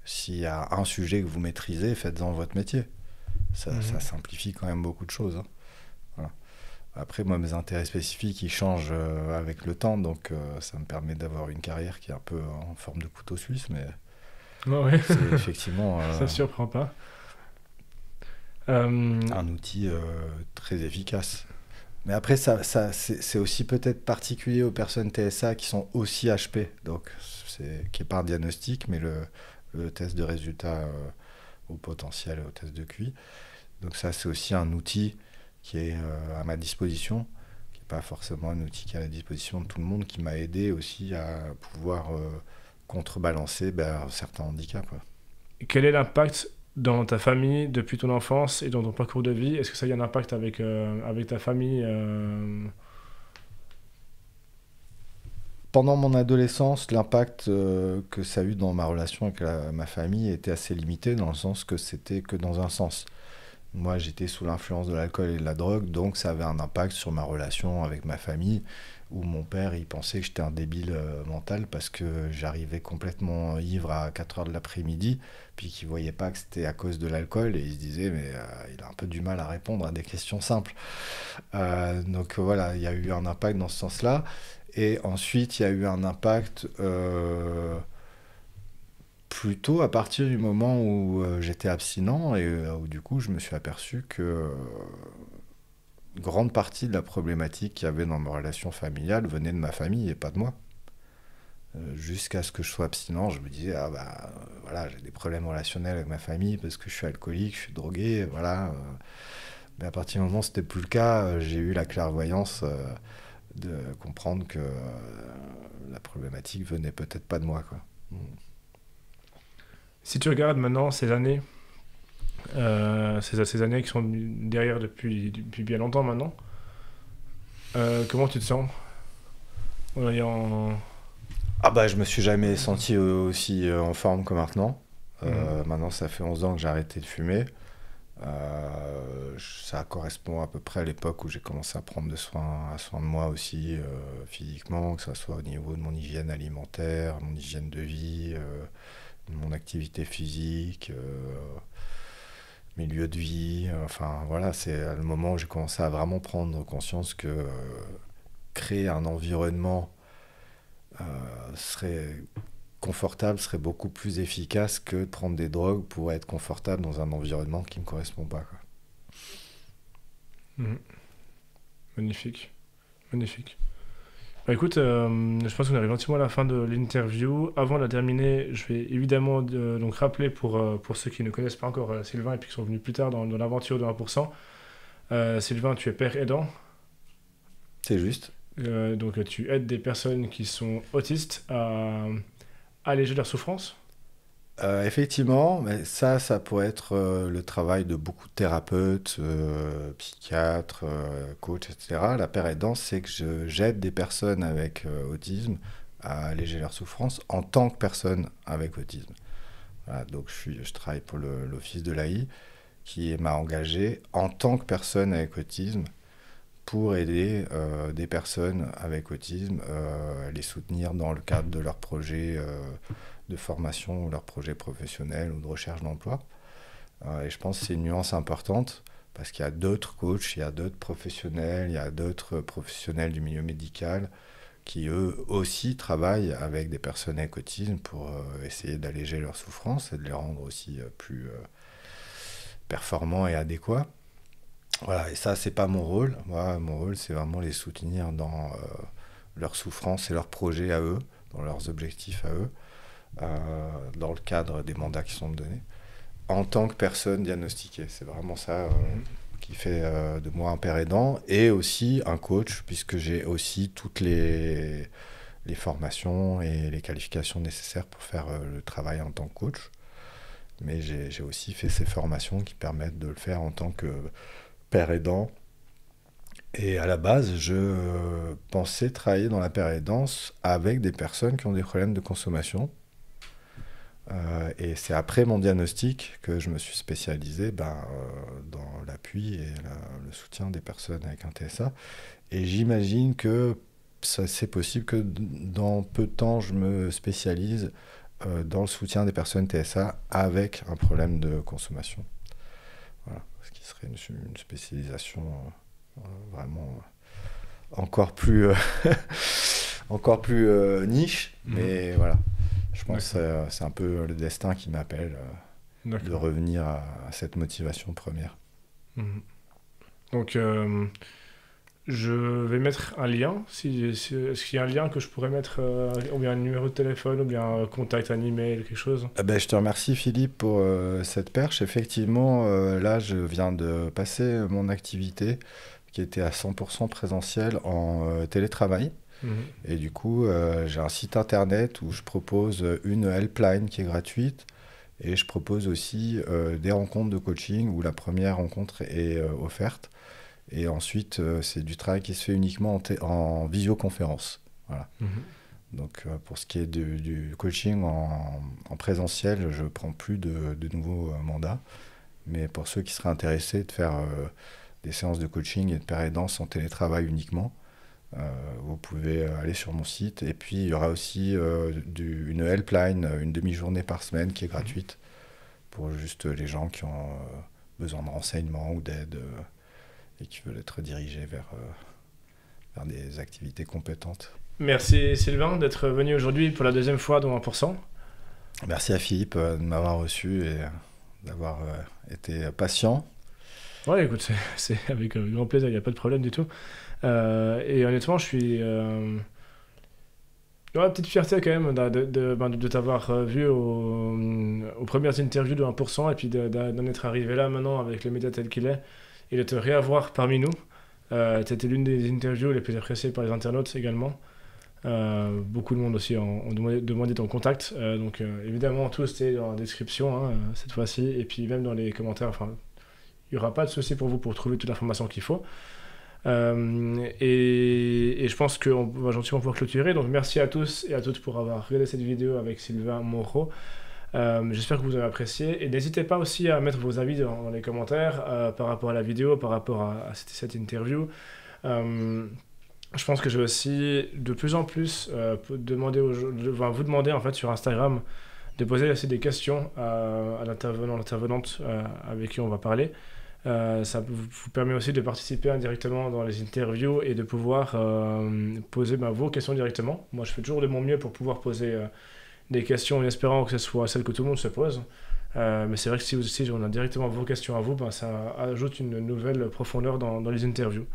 S'il y a un sujet que vous maîtrisez, faites-en votre métier. Ça simplifie quand même beaucoup de choses. Hein. Voilà. Après, moi, mes intérêts spécifiques, ils changent avec le temps, donc ça me permet d'avoir une carrière qui est un peu en forme de couteau suisse, mais c'est effectivement... ça ne surprend pas. Un outil très efficace. Mais après, c'est aussi peut-être particulier aux personnes TSA qui sont aussi HP, donc qui n'est pas un diagnostic, mais le test de résultat au potentiel, au test de QI. Donc ça, c'est aussi un outil qui est à ma disposition, qui n'est pas forcément un outil qui est à la disposition de tout le monde, qui m'a aidé aussi à pouvoir contrebalancer certains handicaps, quoi. Quel est l'impact dans ta famille depuis ton enfance et dans ton parcours de vie? Est-ce que ça a eu un impact avec ta famille Pendant mon adolescence, l'impact que ça a eu dans ma relation avec ma famille était assez limité, dans le sens que c'était que dans un sens. Moi, j'étais sous l'influence de l'alcool et de la drogue, donc ça avait un impact sur ma relation avec ma famille, où mon père, il pensait que j'étais un débile mental parce que j'arrivais complètement ivre à 4 heures de l'après-midi, puis qu'il voyait pas que c'était à cause de l'alcool, et il se disait, mais il a un peu du mal à répondre à des questions simples. Donc voilà, il y a eu un impact dans ce sens-là. Et ensuite, il y a eu un impact plutôt à partir du moment où j'étais abstinent et où du coup, je me suis aperçu que grande partie de la problématique qu'il y avait dans ma relation familiale venait de ma famille et pas de moi. Jusqu'à ce que je sois abstinent, je me disais, ah bah voilà, j'ai des problèmes relationnels avec ma famille parce que je suis alcoolique, je suis drogué, voilà. Mais à partir du moment où c'était plus le cas, j'ai eu la clairvoyance de comprendre que la problématique venait peut-être pas de moi, quoi. Si tu regardes maintenant ces années, ces années qui sont derrière depuis bien longtemps maintenant, comment tu te sens en ayant... Ah bah je me suis jamais senti aussi en forme que maintenant. Mhm. Maintenant ça fait 11 ans que j'ai arrêté de fumer. Ça correspond à peu près à l'époque où j'ai commencé à prendre soin de moi aussi physiquement, que ce soit au niveau de mon hygiène alimentaire, mon hygiène de vie, de mon activité physique, mes lieux de vie. Enfin voilà, c'est le moment où j'ai commencé à vraiment prendre conscience que créer un environnement serait confortable, serait beaucoup plus efficace que de prendre des drogues pour être confortable dans un environnement qui ne me correspond pas, quoi. Mhm. Magnifique, magnifique. Bah écoute, je pense qu'on arrive gentiment à la fin de l'interview. Avant de la terminer, je vais évidemment donc rappeler pour ceux qui ne connaissent pas encore Sylvain et puis qui sont venus plus tard dans l'aventure de 1%. Sylvain, tu es père aidant. C'est juste. Donc tu aides des personnes qui sont autistes à alléger leur souffrance. Effectivement, mais ça pourrait être le travail de beaucoup de thérapeutes, psychiatres, coachs, etc. La paire aidant, c'est que j'aide des personnes avec autisme à alléger leur souffrance en tant que personne avec autisme. Voilà, donc je travaille pour l'Office de l'AI qui m'a engagé en tant que personne avec autisme pour aider des personnes avec autisme, à les soutenir dans le cadre de leurs projets de formation ou leurs projets professionnels ou de recherche d'emploi. Et je pense que c'est une nuance importante parce qu'il y a d'autres coachs, il y a d'autres professionnels, il y a d'autres professionnels du milieu médical qui eux aussi travaillent avec des personnes avec autisme pour essayer d'alléger leur souffrance et de les rendre aussi plus performants et adéquats. Voilà, et ça, c'est pas mon rôle. Moi, mon rôle, c'est vraiment les soutenir dans leur souffrance et leurs projets à eux, dans leurs objectifs à eux, dans le cadre des mandats qui sont donnés, en tant que personne diagnostiquée. C'est vraiment ça qui fait de moi un père aidant et aussi un coach, puisque j'ai aussi toutes les formations et les qualifications nécessaires pour faire le travail en tant que coach. Mais j'ai aussi fait ces formations qui permettent de le faire en tant que père aidant. Et à la base, je pensais travailler dans la père aidance avec des personnes qui ont des problèmes de consommation. Et c'est après mon diagnostic que je me suis spécialisé dans l'appui et le soutien des personnes avec un TSA. Et j'imagine que c'est possible que dans peu de temps, je me spécialise dans le soutien des personnes TSA avec un problème de consommation. Voilà, ce qui serait une spécialisation vraiment encore plus, encore plus niche, mais voilà. Je pense que c'est un peu le destin qui m'appelle de revenir à cette motivation première. Donc, Je vais mettre un lien. Est-ce qu'il y a un lien que je pourrais mettre, ou bien un numéro de téléphone, ou bien un contact, un email, quelque chose? Ah ben, je te remercie Philippe pour cette perche. Effectivement, là, je viens de passer mon activité qui était à 100% présentielle en télétravail. Mhm. Et du coup, j'ai un site internet où je propose une helpline qui est gratuite et je propose aussi des rencontres de coaching où la première rencontre est offerte. Et ensuite, c'est du travail qui se fait uniquement en visioconférence. Voilà. Mhm. Donc, pour ce qui est du coaching en présentiel, je ne prends plus de nouveaux mandats. Mais pour ceux qui seraient intéressés de faire des séances de coaching et de pérédance en télétravail uniquement, vous pouvez aller sur mon site. Et puis, il y aura aussi une helpline, une demi-journée par semaine qui est gratuite pour juste les gens qui ont besoin de renseignements ou d'aide et qui veulent être dirigés vers des activités compétentes. Merci Sylvain d'être venu aujourd'hui pour la deuxième fois dans 1%. Merci à Philippe de m'avoir reçu et d'avoir été patient. Ouais, écoute, c'est avec grand plaisir, il n'y a pas de problème du tout. Et honnêtement, je suis... Ouais, petite fierté quand même de t'avoir vu aux premières interviews de 1% et puis d'en être arrivé là maintenant avec le média tel qu'il est et de te réavoir parmi nous. Tu étais l'une des interviews les plus appréciées par les internautes également. Beaucoup de monde aussi ont demandé ton contact. Donc évidemment, tout c'était dans la description hein, cette fois-ci. Et puis même dans les commentaires, enfin, il n'y aura pas de souci pour vous pour trouver toute l'information qu'il faut. Et je pense qu'on va gentiment pouvoir clôturer. Donc merci à tous et à toutes pour avoir regardé cette vidéo avec Sylvain Moreau. J'espère que vous avez apprécié. Et n'hésitez pas aussi à mettre vos avis dans les commentaires par rapport à la vidéo, par rapport à cette interview. Je pense que je vais aussi de plus en plus vous demander en fait sur Instagram de poser aussi des questions à l'intervenante avec qui on va parler. Ça vous permet aussi de participer indirectement dans les interviews et de pouvoir poser vos questions directement. Moi, je fais toujours de mon mieux pour pouvoir poser des questions en espérant que ce soit celles que tout le monde se pose. Mais c'est vrai que si on a directement vos questions à vous, ça ajoute une nouvelle profondeur dans les interviews.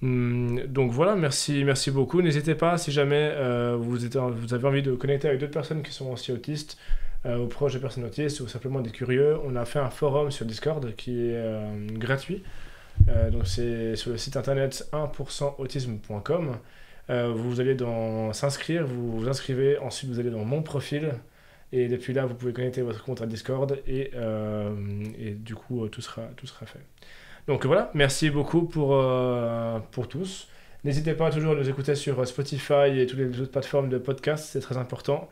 Donc voilà, merci beaucoup. N'hésitez pas, si jamais vous avez envie de connecter avec d'autres personnes qui sont aussi autistes, ou proches de personnes autistes, ou simplement des curieux, on a fait un forum sur Discord qui est gratuit. Donc c'est sur le site internet 1%autisme.com. Vous allez s'inscrire, vous vous inscrivez, ensuite vous allez dans mon profil, et depuis là vous pouvez connecter votre compte à Discord, et du coup tout sera fait. Donc voilà, merci beaucoup pour tous. N'hésitez pas toujours à nous écouter sur Spotify et toutes les autres plateformes de podcast, c'est très important.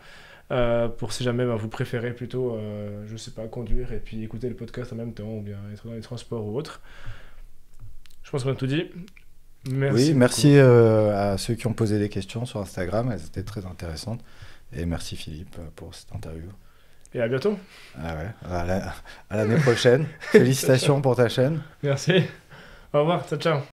Pour si jamais vous préférez plutôt, je sais pas, conduire et puis écouter le podcast en même temps, ou bien être dans les transports ou autre. Je pense qu'on a tout dit. Merci à ceux qui ont posé des questions sur Instagram, elles étaient très intéressantes. Et merci Philippe pour cette interview. Et à bientôt. Ah ouais, à l'année prochaine. Félicitations pour ta chaîne. Merci. Au revoir, ciao.